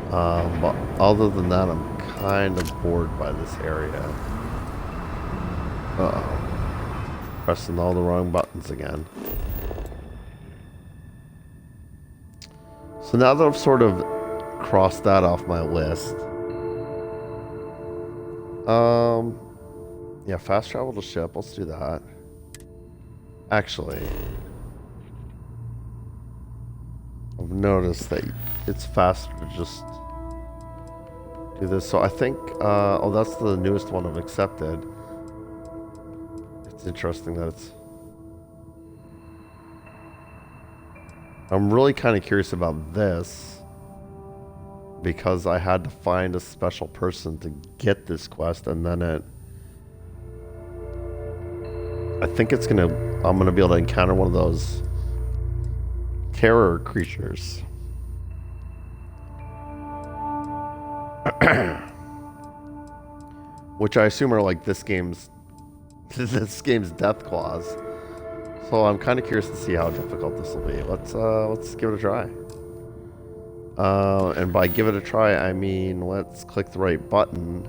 But other than that, I'm kind of bored by this area. Uh-oh. Pressing all the wrong buttons again. So now that I've sort of crossed that off my list. Yeah, fast travel to ship. Let's do that. Actually, I've noticed that it's faster to just do this. So I think, oh, that's the newest one I've accepted. It's interesting that it's... I'm really kind of curious about this because I had to find a special person to get this quest, and then I think I'm gonna be able to encounter one of those terror creatures. Which I assume are like this game's death claws. So I'm kind of curious to see how difficult this will be. Let's give it a try. And by give it a try, I mean let's click the right button.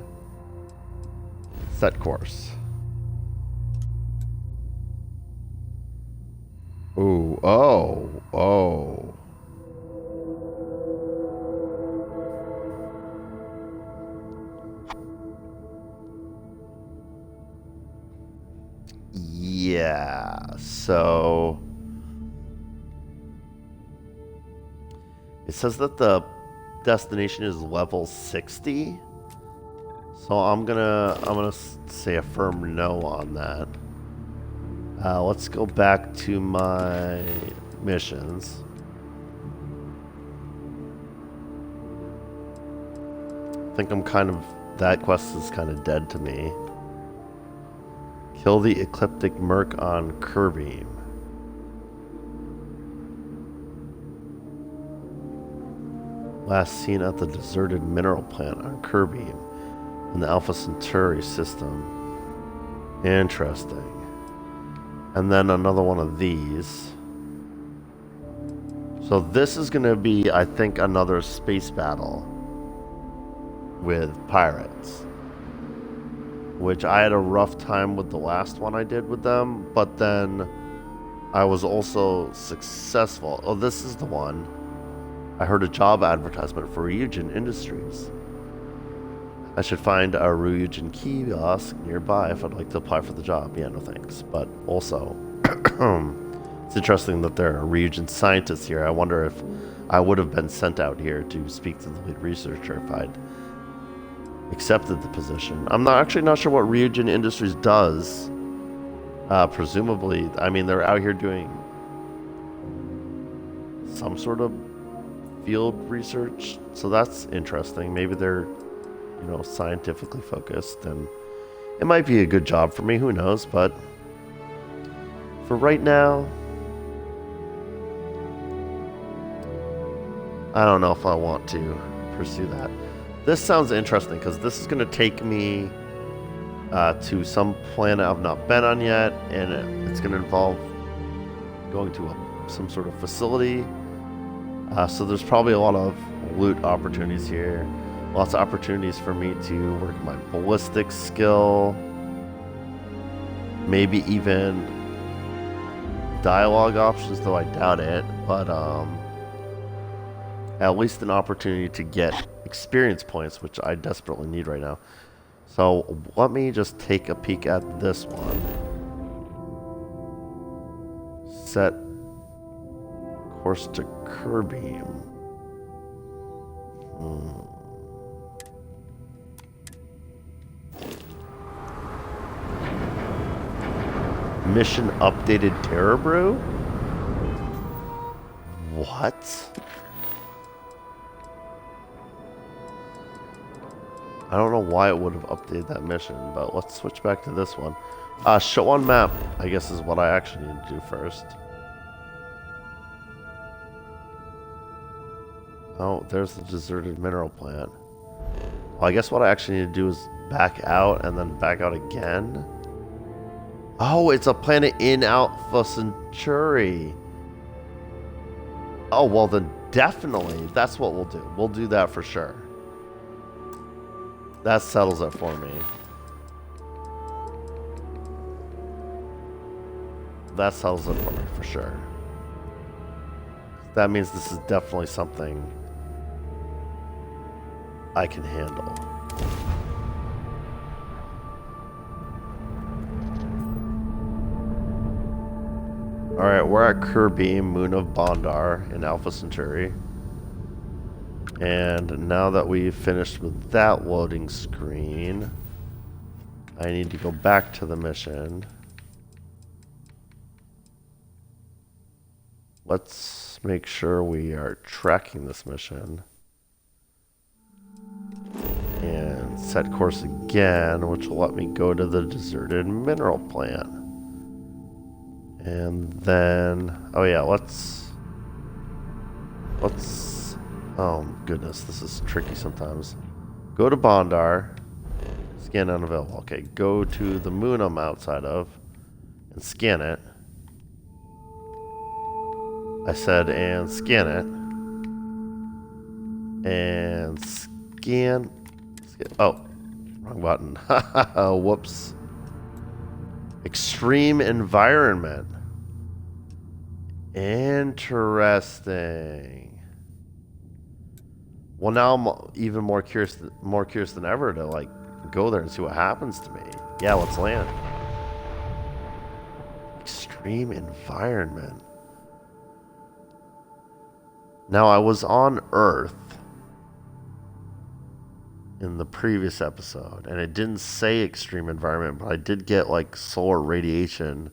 Set course. Ooh, oh. Yeah, so it says that the destination is level 60. So I'm gonna say a firm no on that. Let's go back to my missions. I think that quest is kind of dead to me. Kill the ecliptic merc on Kerbeam. Last seen at the deserted mineral plant on Kerbeam in the Alpha Centauri system. Interesting. And then another one of these. So this is going to be, I think, another space battle with pirates. Which I had a rough time with the last one I did with them, but then I was also successful. Oh, this is the one. I heard a job advertisement for Ryujin Industries. I should find a Ryujin kiosk nearby if I'd like to apply for the job. Yeah, no thanks. But also, it's interesting that there are Ryujin scientists here. I wonder if I would have been sent out here to speak to the lead researcher if I'd accepted the position. I'm actually not sure what Ryujin Industries does. Presumably, I mean, they're out here doing some sort of field research, so that's interesting. Maybe they're, scientifically focused, and it might be a good job for me. Who knows? But for right now, I don't know if I want to pursue that. This sounds interesting because this is going to take me to some planet I've not been on yet, and it's going to involve going to some sort of facility. So there's probably a lot of loot opportunities here. Lots of opportunities for me to work my ballistics skill. Maybe even dialogue options, though I doubt it. But at least an opportunity to get experience points, which I desperately need right now. So let me just take a peek at this one. Set course to Kerbeam. Mission updated Terror Brew? What? I don't know why it would have updated that mission, but let's switch back to this one. Show on map, I guess, is what I actually need to do first. Oh, there's the deserted mineral plant. Well, I guess what I actually need to do is back out and then back out again. Oh, it's a planet in Alpha Centauri. Oh, well then definitely, that's what we'll do. We'll do that for sure. That settles it for me. That settles it for me for sure. That means this is definitely something I can handle. Alright, we're at Kerbeam, Moon of Bondar in Alpha Centauri. And now that we've finished with that loading screen, I need to go back to the mission. Let's make sure we are tracking this mission. And set course again, which will let me go to the deserted mineral plant. And then, oh yeah, let's, oh goodness, this is tricky sometimes. Go to Bondar, scan unavailable. Okay, go to the moon I'm outside of and scan it. I said, and scan it. And scan. Oh, wrong button. Whoops. Extreme environment. Interesting. Well, now I'm even more curious than ever to like go there and see what happens to me. Yeah, let's land. Extreme environment. Now, I was on Earth in the previous episode, and it didn't say extreme environment, but I did get like solar radiation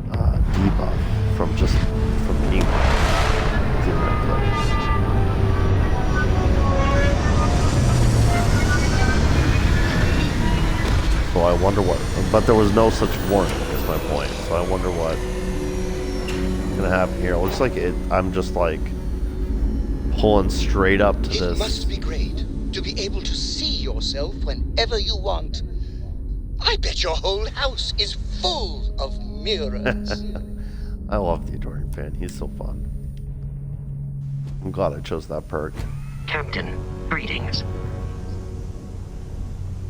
debuff from being in that place. So I wonder what, but there was no such warning, is my point. So I wonder what gonna happen here. It looks like I'm just like pulling straight up to this. It must be great to be able to see yourself whenever you want. I bet your whole house is full of mirrors. I love the Adoring Fan. He's so fun. I'm glad I chose that perk. Captain, greetings.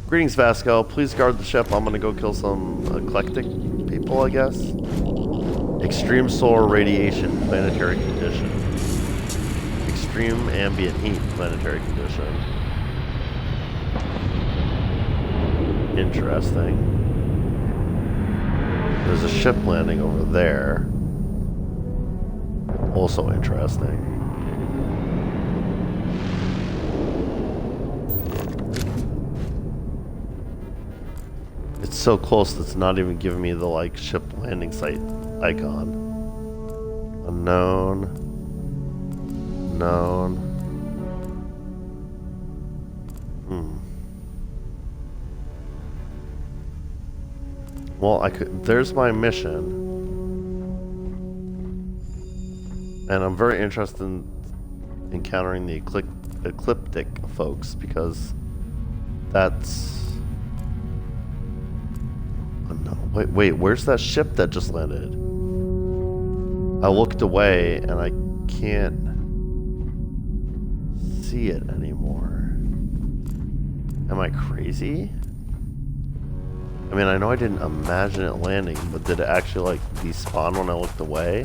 Greetings, Vasco. Please guard the ship. I'm gonna go kill some eclectic people, I guess. Extreme solar radiation, planetary condition. Extreme ambient heat, planetary condition. Interesting. There's a ship landing over there. Also interesting. It's so close that it's not even giving me the like ship landing site icon. Unknown. Known. Well, there's my mission. And I'm very interested in encountering the ecliptic folks because that's... Oh no, wait, where's that ship that just landed? I looked away and I can't see it anymore. Am I crazy? I mean, I know I didn't imagine it landing, but did it actually like despawn when I looked away?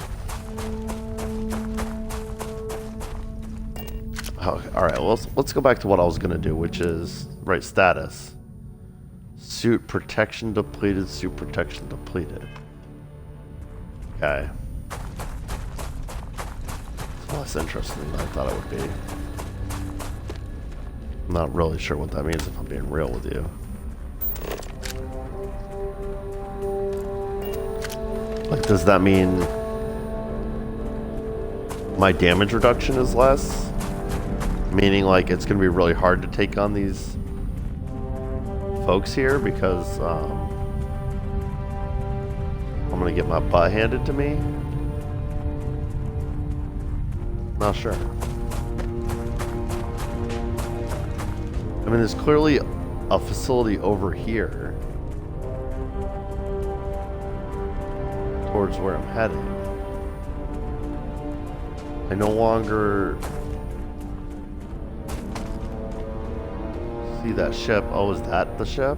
Oh, alright, well, let's go back to what I was gonna do, which is, right, status. Suit protection depleted, suit protection depleted. Okay. It's less interesting than I thought it would be. I'm not really sure what that means if I'm being real with you. Like, does that mean my damage reduction is less? Meaning, like, it's gonna be really hard to take on these folks here because I'm gonna get my butt handed to me? Not sure. I mean, there's clearly a facility over here towards where I'm heading. I no longer see that ship. Oh, is that the ship?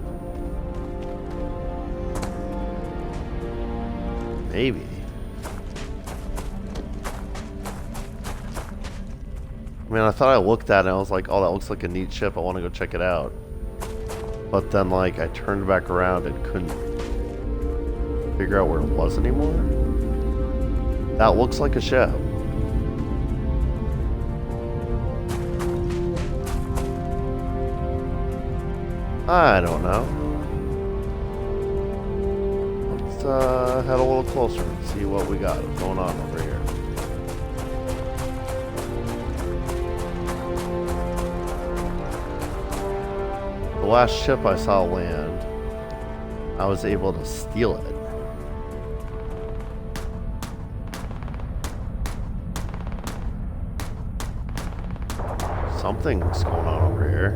Maybe. I mean, I thought I looked at it and I was like, oh, that looks like a neat ship. I want to go check it out. But then, like, I turned back around and couldn't figure out where it was anymore. That looks like a ship. I don't know. Let's head a little closer and see what we got going on over here. The last ship I saw land, I was able to steal it. Something's going on over here.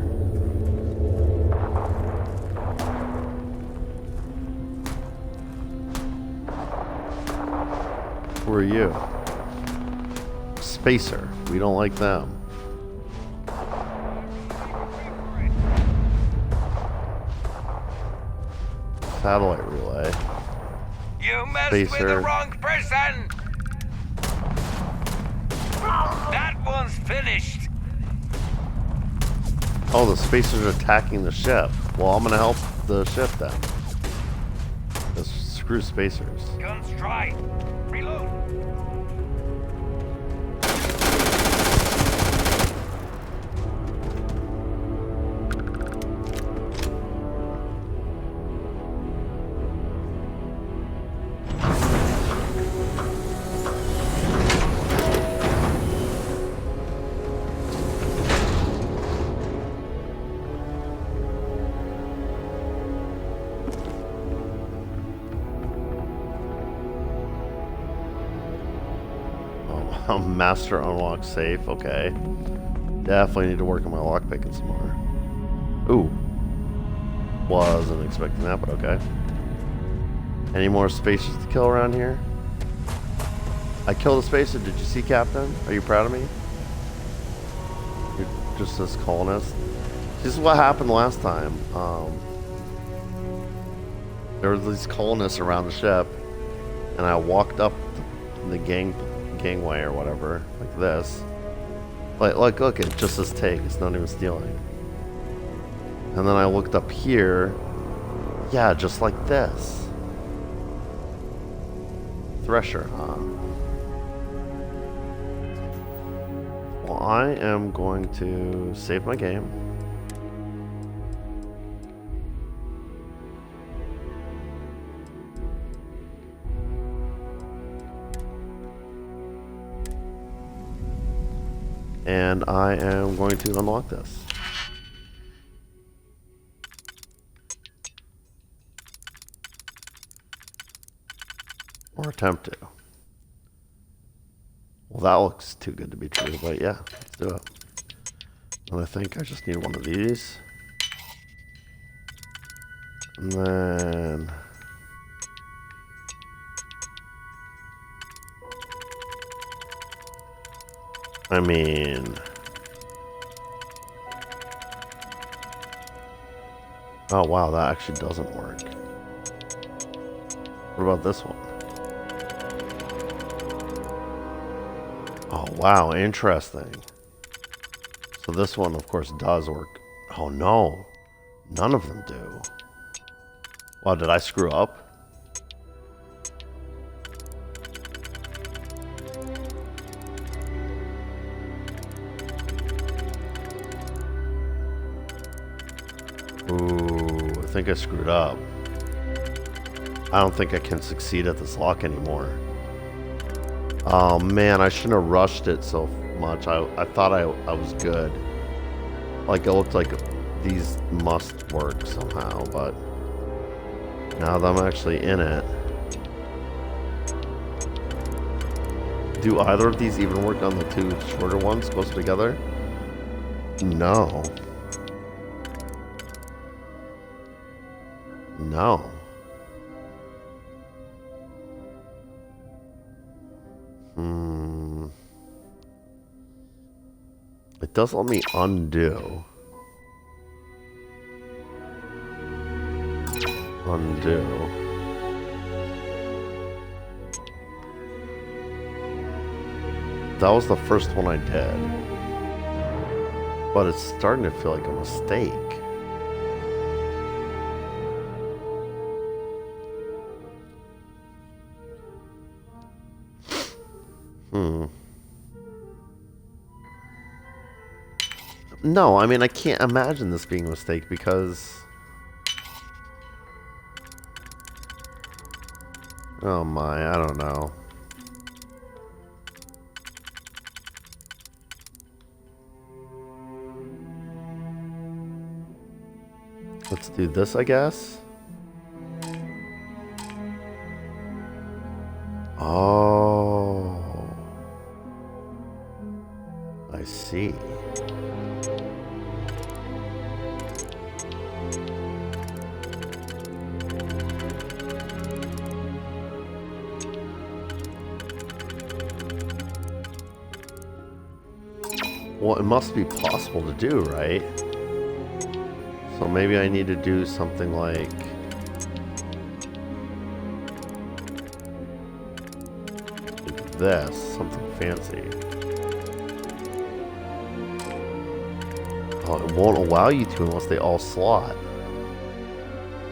Who are you? Spacer. We don't like them. Satellite relay. You messed Spacer. with the wrong person! That one's finished! Oh, the spacers are attacking the ship. Well, I'm gonna help the ship then. Just screw spacers. Guns dry. Reload. Master unlock safe. Okay. Definitely need to work on my lockpicking some more. Ooh. Wasn't expecting that, but okay. Any more spacers to kill around here? I killed a spacer. Did you see, Captain? Are you proud of me? You're just this colonist. This is what happened last time. There were these colonists around the ship, and I walked up the gangway or whatever, like this. Like, look, it just says take. It's not even stealing. And then I looked up here. Yeah, just like this. Thresher, huh? Well, I am going to save my game. And I am going to unlock this. Or attempt to. Well, that looks too good to be true, but yeah, let's do it. And I think I just need one of these. And then... I mean... Oh wow, that actually doesn't work. What about this one? Oh wow, interesting. So this one, of course, does work. Oh no, none of them do. Wow, did I screw up? Ooh, I think I screwed up. I don't think I can succeed at this lock anymore. Oh man, I shouldn't have rushed it so much. I thought I was good. Like, it looked like these must work somehow, but now that I'm actually in it. Do either of these even work on the two shorter ones closer together? No. No. It does let me undo. Undo. That was the first one I did. But it's starting to feel like a mistake. No, I mean, I can't imagine this being a mistake because... Oh my, I don't know. Let's do this, I guess. Oh. I see. Well, it must be possible to do, right? So maybe I need to do something like... this, something fancy. Oh, it won't allow you to unless they all slot.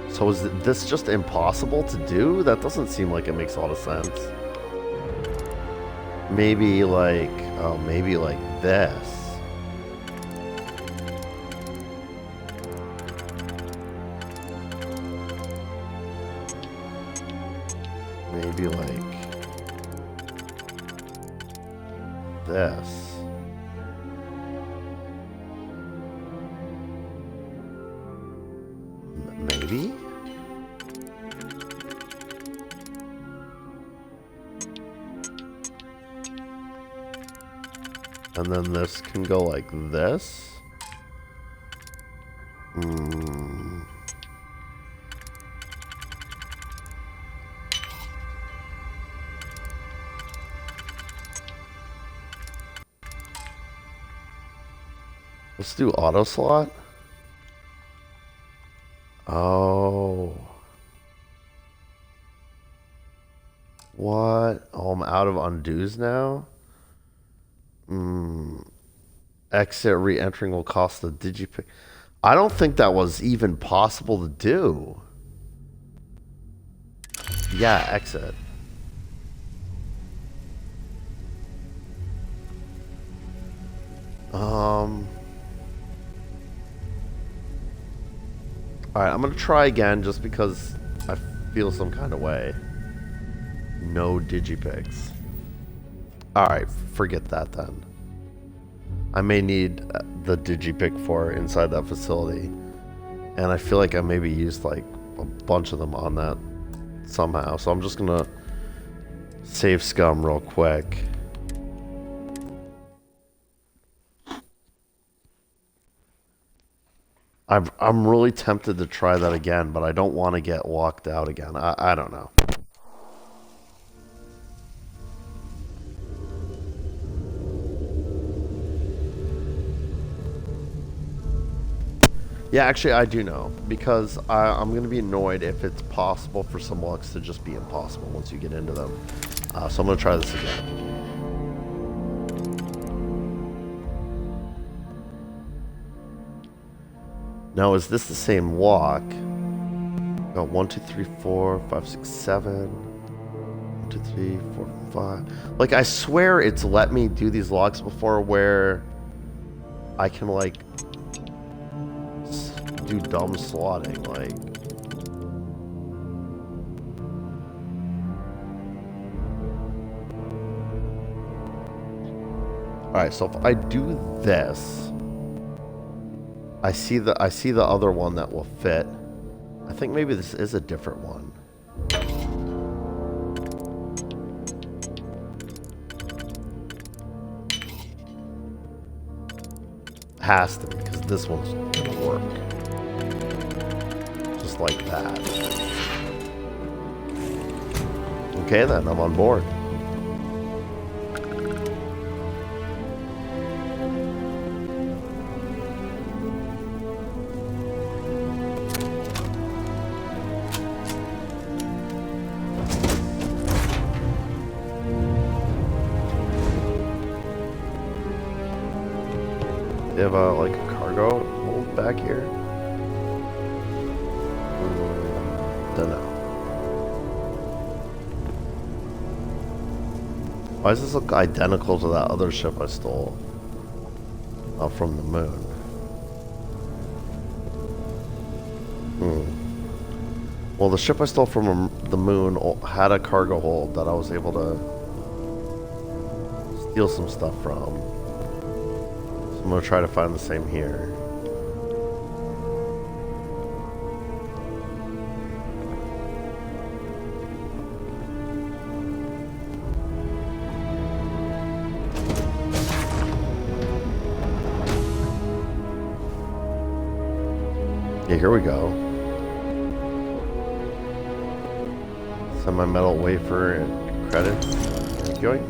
So is this just impossible to do? That doesn't seem like it makes a lot of sense. Maybe like, oh, maybe like this. Maybe like this. Maybe? And then this can go like this. Let's do auto slot. Oh. What? Oh, I'm out of undos now? Exit re-entering will cost the digipic. I don't think that was even possible to do. Yeah, exit. Alright, I'm gonna try again just because I feel some kind of way. No digipics. Alright, forget that then. I may need the digipic for inside that facility. And I feel like I maybe used like a bunch of them on that somehow. So I'm just gonna save scum real quick. I'm really tempted to try that again, but I don't want to get locked out again. I don't know. Yeah, actually, I do know, because I'm going to be annoyed if it's possible for some locks to just be impossible once you get into them. So I'm going to try this again. Now, is this the same lock? Got 1, 2, 3, 4, 5, 6, 7. 1, 2, 3, 4, 5. Like, I swear it's let me do these locks before where I can, like, do dumb slotting, like. Alright, so if I do this, I see the other one that will fit. I think maybe this is a different one. Has to be, because this one's gonna work. Just like that. Okay then, I'm on board. They have like a cargo hold back here. Don't know. Why does this look identical to that other ship I stole from the moon? Well, the ship I stole from the moon had a cargo hold that I was able to steal some stuff from. I'm going to try to find the same here. Yeah, here we go. Semi-metal wafer and credits. Yoink.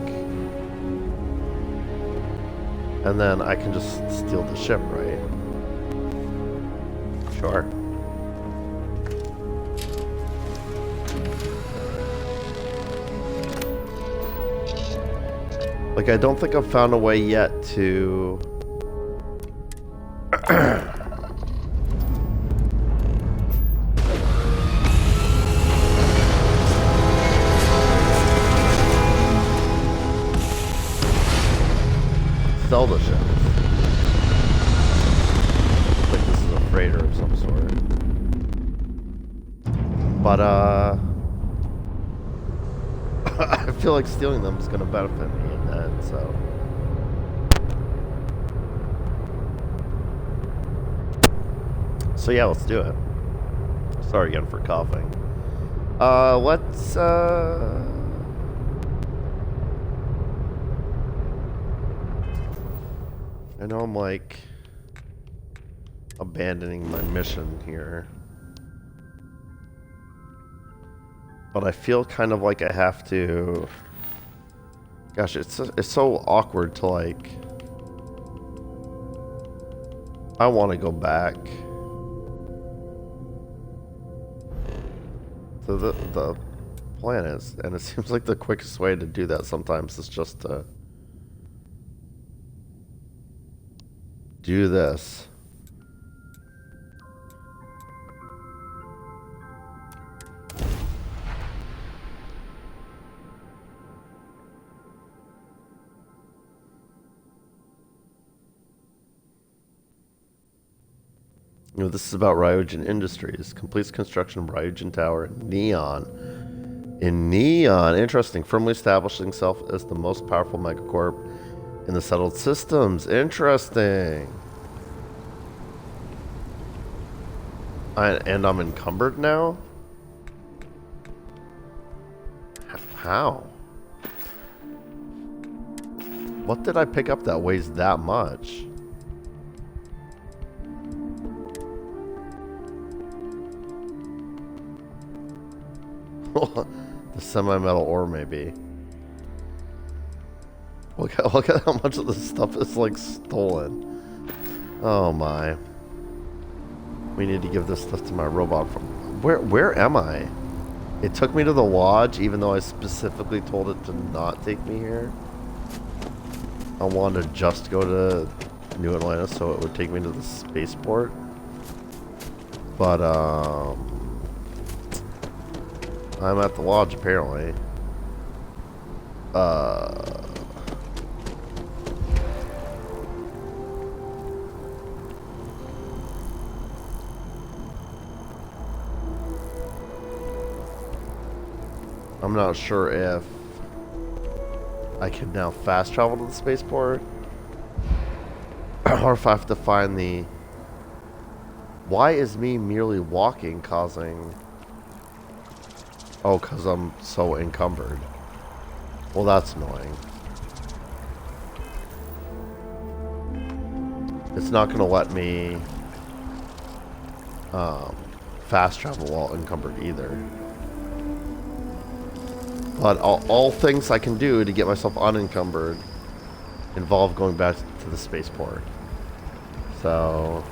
And then I can just steal the ship, right? Sure. Like, I don't think I've found a way yet to... sell the ship. Like this is a freighter of some sort. But, I feel like stealing them is going to benefit me in that, so... So yeah, let's do it. Sorry again for coughing. Let's, I know I'm like abandoning my mission here, but I feel kind of like I have to. Gosh, it's so awkward to like. I want to go back to the planets, and it seems like the quickest way to do that sometimes is just to do this. You know, this is about Ryogen Industries. Completes construction of Ryogen Tower in Neon. In Neon. Interesting. Firmly establishing itself as the most powerful megacorp in the settled systems. Interesting. And I'm encumbered now? How? What did I pick up that weighs that much? The semi-metal ore, maybe. Look at how much of this stuff is like stolen. Oh my. We need to give this stuff to my robot. Where am I? It took me to the lodge, even though I specifically told it to not take me here. I wanted to just go to New Atlanta, so it would take me to the spaceport. But I'm at the lodge apparently. I'm not sure if I can now fast travel to the spaceport or if I have to find the... Why is me merely walking causing... Oh, because I'm so encumbered. Well, that's annoying. It's not going to let me fast travel while encumbered either. But all things I can do to get myself unencumbered involve going back to the spaceport. So...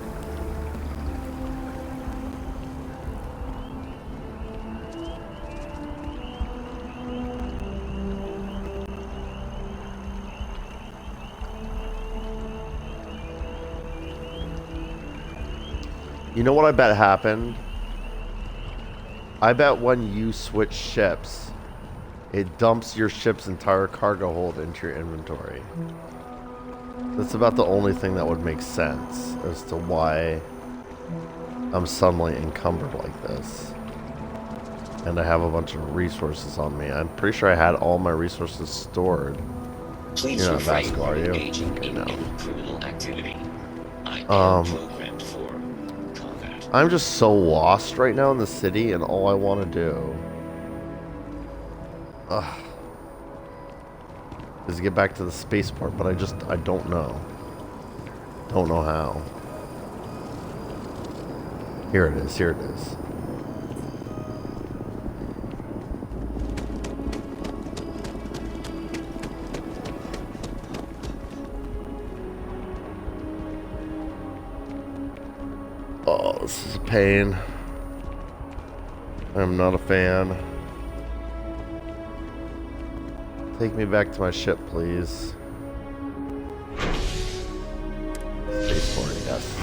You know what I bet happened? I bet when you switch ships, it dumps your ship's entire cargo hold into your inventory. That's about the only thing that would make sense as to why I'm suddenly encumbered like this. And I have a bunch of resources on me. I'm pretty sure I had all my resources stored. Please You're not refrain Vasco, from are you? engaging Okay, in no. any criminal activity. I am programmed for combat. I'm just so lost right now in the city, and all I want to do is get back to the spaceport, but I don't know. Don't know how. Here it is, here it is. Oh, this is a pain. I'm not a fan. Take me back to my ship, please. Spaceport, yes.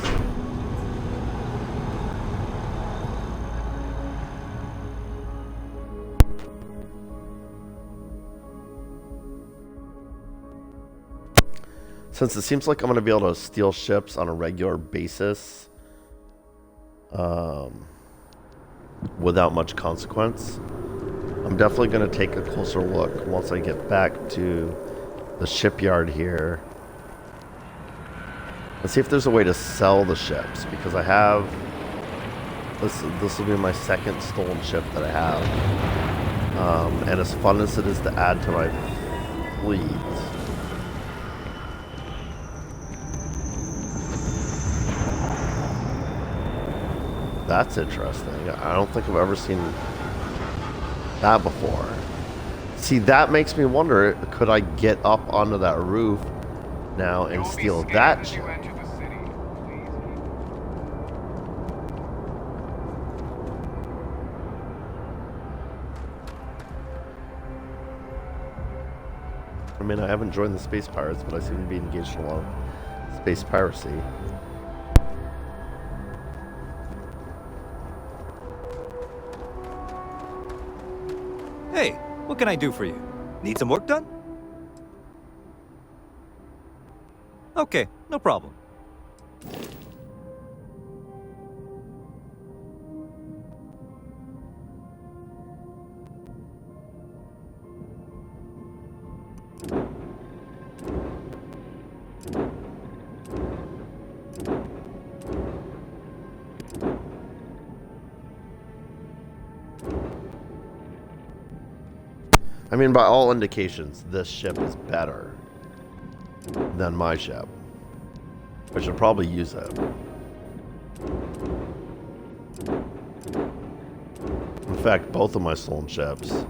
Since it seems like I'm going to be able to steal ships on a regular basis, without much consequence, I'm definitely going to take a closer look once I get back to the shipyard here. Let's see if there's a way to sell the ships, because I have... This will be my second stolen ship that I have. And as fun as it is to add to my fleet, that's interesting. I don't think I've ever seen that before. See, that makes me wonder, could I get up onto that roof now and steal that ship? I mean, I haven't joined the Space Pirates, but I seem to be engaged in a lot of space piracy. Hey, what can I do for you? Need some work done? Okay, no problem. I mean, by all indications, this ship is better than my ship. I should probably use it. In fact, both of my stolen ships.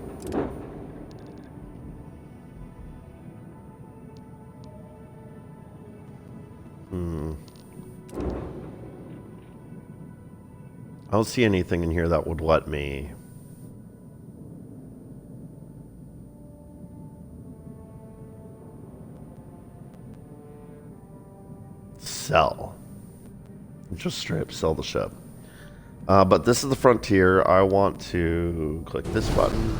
I don't see anything in here that would let me sell. Just straight up sell the ship. But this is the Frontier. I want to click this button,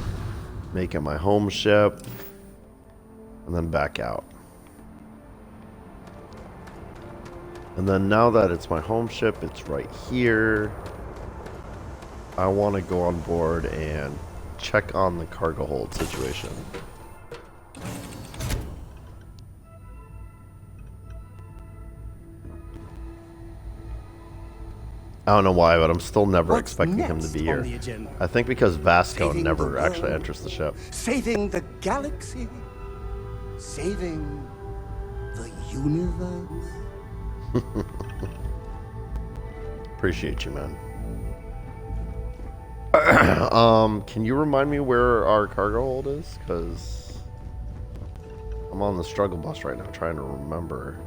make it my home ship, and then back out. And then now that it's my home ship, it's right here. I want to go on board and check on the cargo hold situation. I don't know why, but I'm still never expecting him to be here. I think because Vasco never actually enters the ship. Saving the galaxy? Saving the universe? Appreciate you, man. Can you remind me where our cargo hold is? Because I'm on the struggle bus right now trying to remember.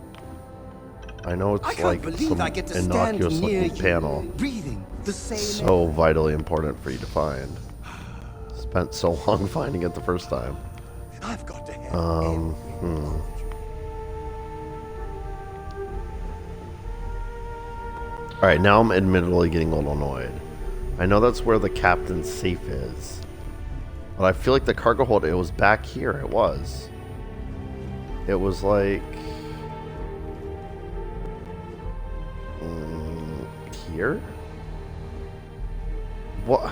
I know it's like some innocuous looking panel. So vitally important for you to find. Spent so long finding it the first time. I've got to have Alright, now I'm admittedly getting a little annoyed. I know that's where the captain's safe is. But I feel like the cargo hold, it was back here. It was. It was like... here? What?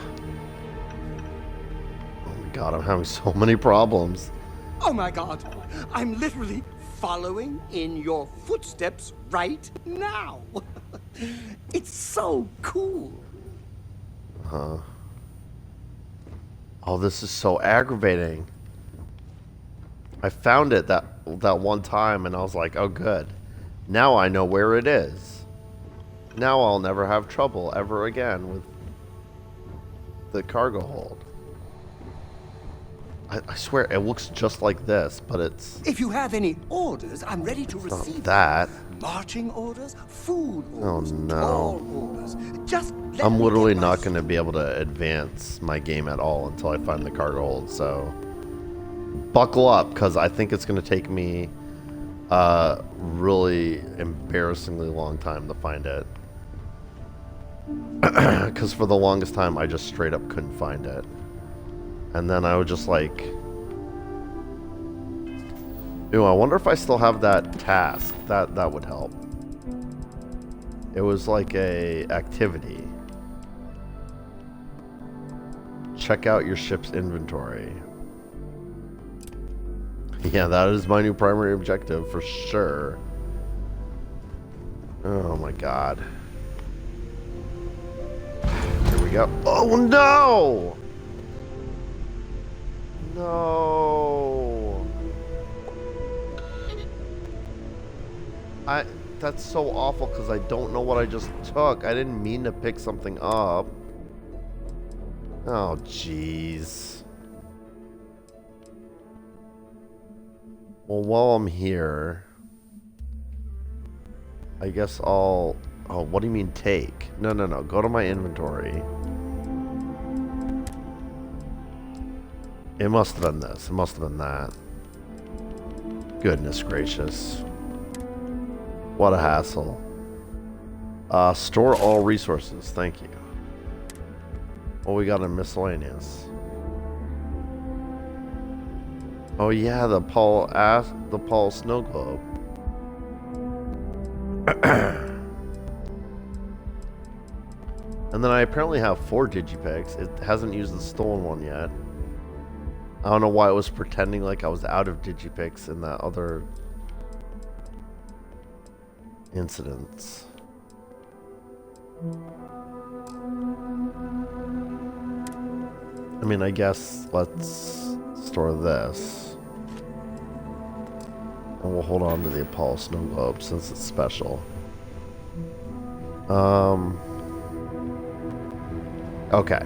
Oh my god, I'm having so many problems. Oh my god, I'm literally following in your footsteps right now. It's so cool. Huh. Oh, this is so aggravating. I found it that one time and I was like, oh good. Now I know where it is. Now I'll never have trouble ever again with the cargo hold. I swear it looks just like this, but it's... If you have any orders, I'm ready to receive that. Marching orders, food Oh orders, no. tall orders. Just let I'm me literally get my not going to be able to advance my game at all until I find the cargo hold, so buckle up, because I think it's going to take me a really embarrassingly long time to find it. Because for the longest time, I just straight up couldn't find it. And then I would just like... Ooh, I wonder if I still have that task. That would help. It was like a activity. Check out your ship's inventory. Yeah, that is my new primary objective for sure. Oh my god. Here we go. Oh no! No. That's so awful because I don't know what I just took. I didn't mean to pick something up. Oh, jeez. Well, while I'm here, I guess I'll... Oh, what do you mean take? No. Go to my inventory. It must have been this. It must have been that. Goodness gracious. What a hassle. Store all resources. Thank you. Well, we got a miscellaneous. Oh yeah, the Paul Snow Globe. And then I apparently have 4 Digipicks. It hasn't used the stolen one yet. I don't know why it was pretending like I was out of Digipicks in that other incidents. I mean, I guess let's store this. And we'll hold on to the Apollo Snow Globe since it's special. Okay.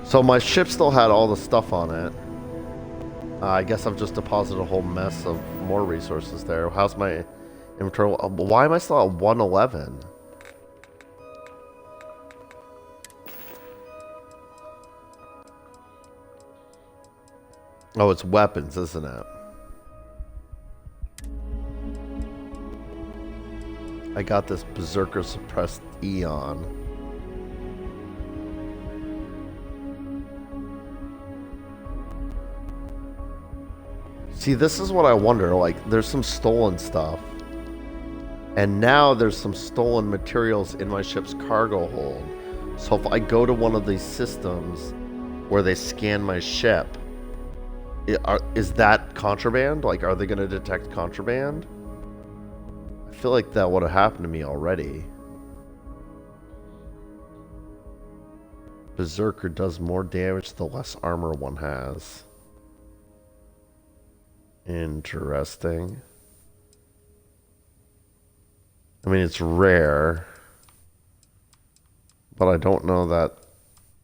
So my ship still had all the stuff on it. I guess I've just deposited a whole mess of more resources there. How's my inventory? Why am I still at 111? Oh, it's weapons, isn't it? I got this Berserker Suppressed Eon. See, this is what I wonder. Like, there's some stolen stuff. And now there's some stolen materials in my ship's cargo hold. So if I go to one of these systems where they scan my ship, is that contraband? Like, are they going to detect contraband? I feel like that would have happened to me already. Berserker does more damage the less armor one has. Interesting. I mean, it's rare, but I don't know that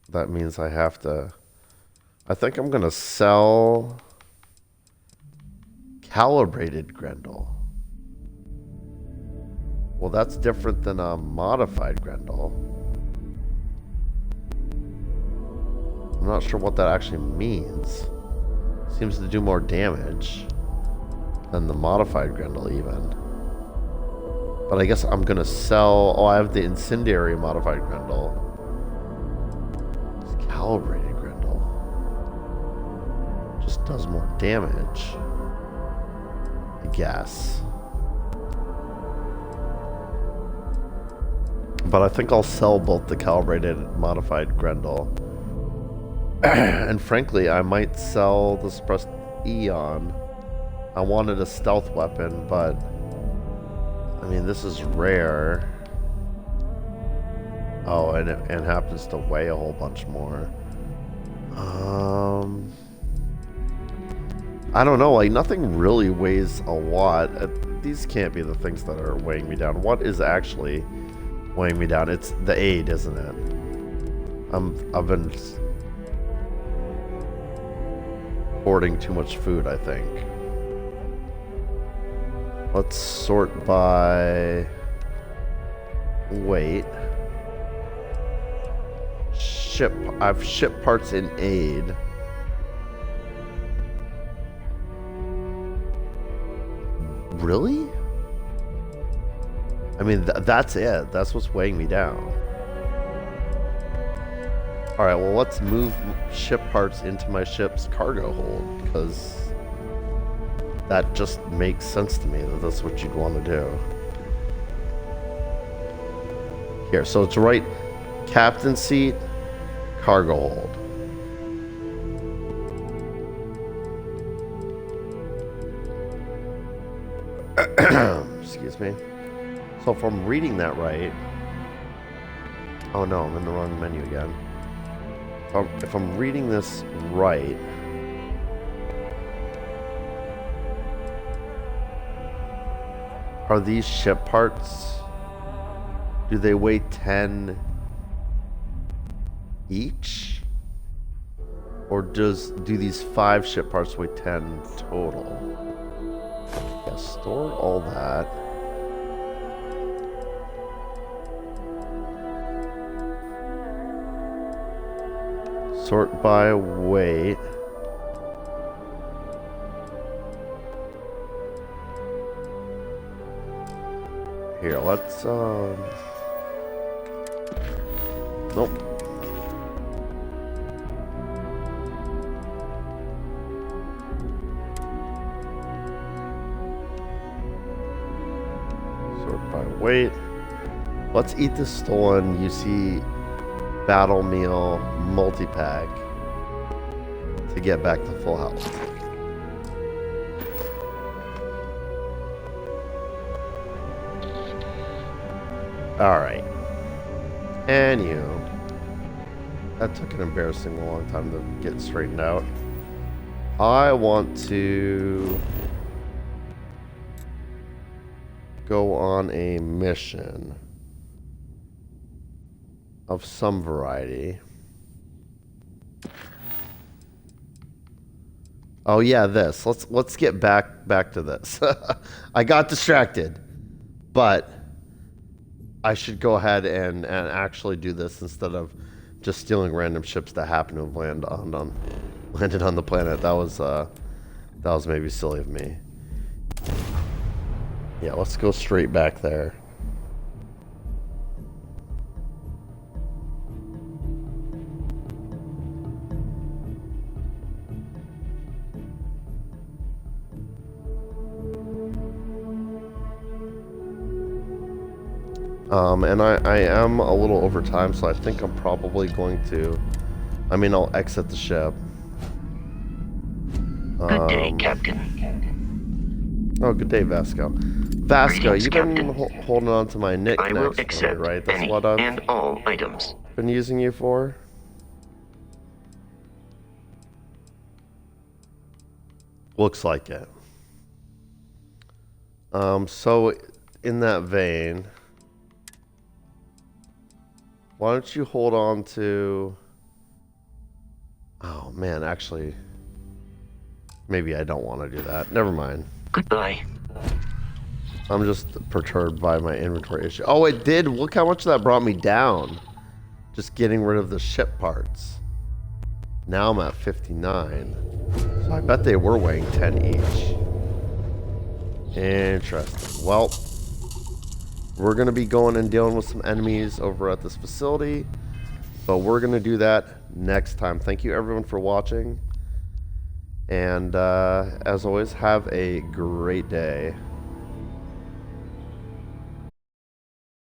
that means I have to... I think I'm going to sell calibrated Grendel. Well, that's different than a modified Grendel. I'm not sure what that actually means. Seems to do more damage than the modified Grendel even. But I guess I'm gonna sell... Oh, I have the incendiary modified Grendel. It's calibrated Grendel. Just does more damage, I guess. But I think I'll sell both the calibrated and modified Grendel. And frankly, I might sell the suppressed Eon. I wanted a stealth weapon, but I mean, this is rare. Oh, and it happens to weigh a whole bunch more. I don't know, like nothing really weighs a lot. These can't be the things that are weighing me down. What is actually weighing me down. It's the aid, isn't it? I've been hoarding too much food, I think. Let's sort by weight. I've shipped parts in aid. Really? I mean, that's it. That's what's weighing me down. Alright, well, let's move ship parts into my ship's cargo hold, because that just makes sense to me that that's what you'd want to do. Here, so it's right, captain seat, cargo hold. Excuse me. So if I'm reading that right... Oh no, I'm in the wrong menu again. If I'm reading this right... Are these ship parts... Do they weigh 10 each? Or do these 5 ship parts weigh 10 total? Yeah, store all that. Sort by weight. Here, let's nope. Sort by weight. Let's eat the stolen UC battle meal multi-pack to get back to full health. Alright. Anywho. That took an embarrassingly long time to get straightened out. I want to go on a mission of some variety. Oh yeah, this. Let's get back to this. I got distracted, but I should go ahead and actually do this instead of just stealing random ships that happen to have landed on the planet. That was maybe silly of me. Yeah, let's go straight back there. And I am a little over time, so I think I'm probably going to... I mean, I'll exit the ship. Good day, Captain. Oh, good day, Vasco. Vasco, Greetings, you've been holding on to my I knickknacks will for me, accept right? That's any what I've and all items. been using you for? Looks like it. So, in that vein... Why don't you hold on to... Oh, man, actually... Maybe I don't want to do that. Never mind. Goodbye. I'm just perturbed by my inventory issue. Oh, it did! Look how much that brought me down. Just getting rid of the ship parts. Now I'm at 59. So I bet they were weighing 10 each. Interesting. Well... We're going to be going and dealing with some enemies over at this facility, but we're going to do that next time. Thank you everyone for watching, and as always, have a great day.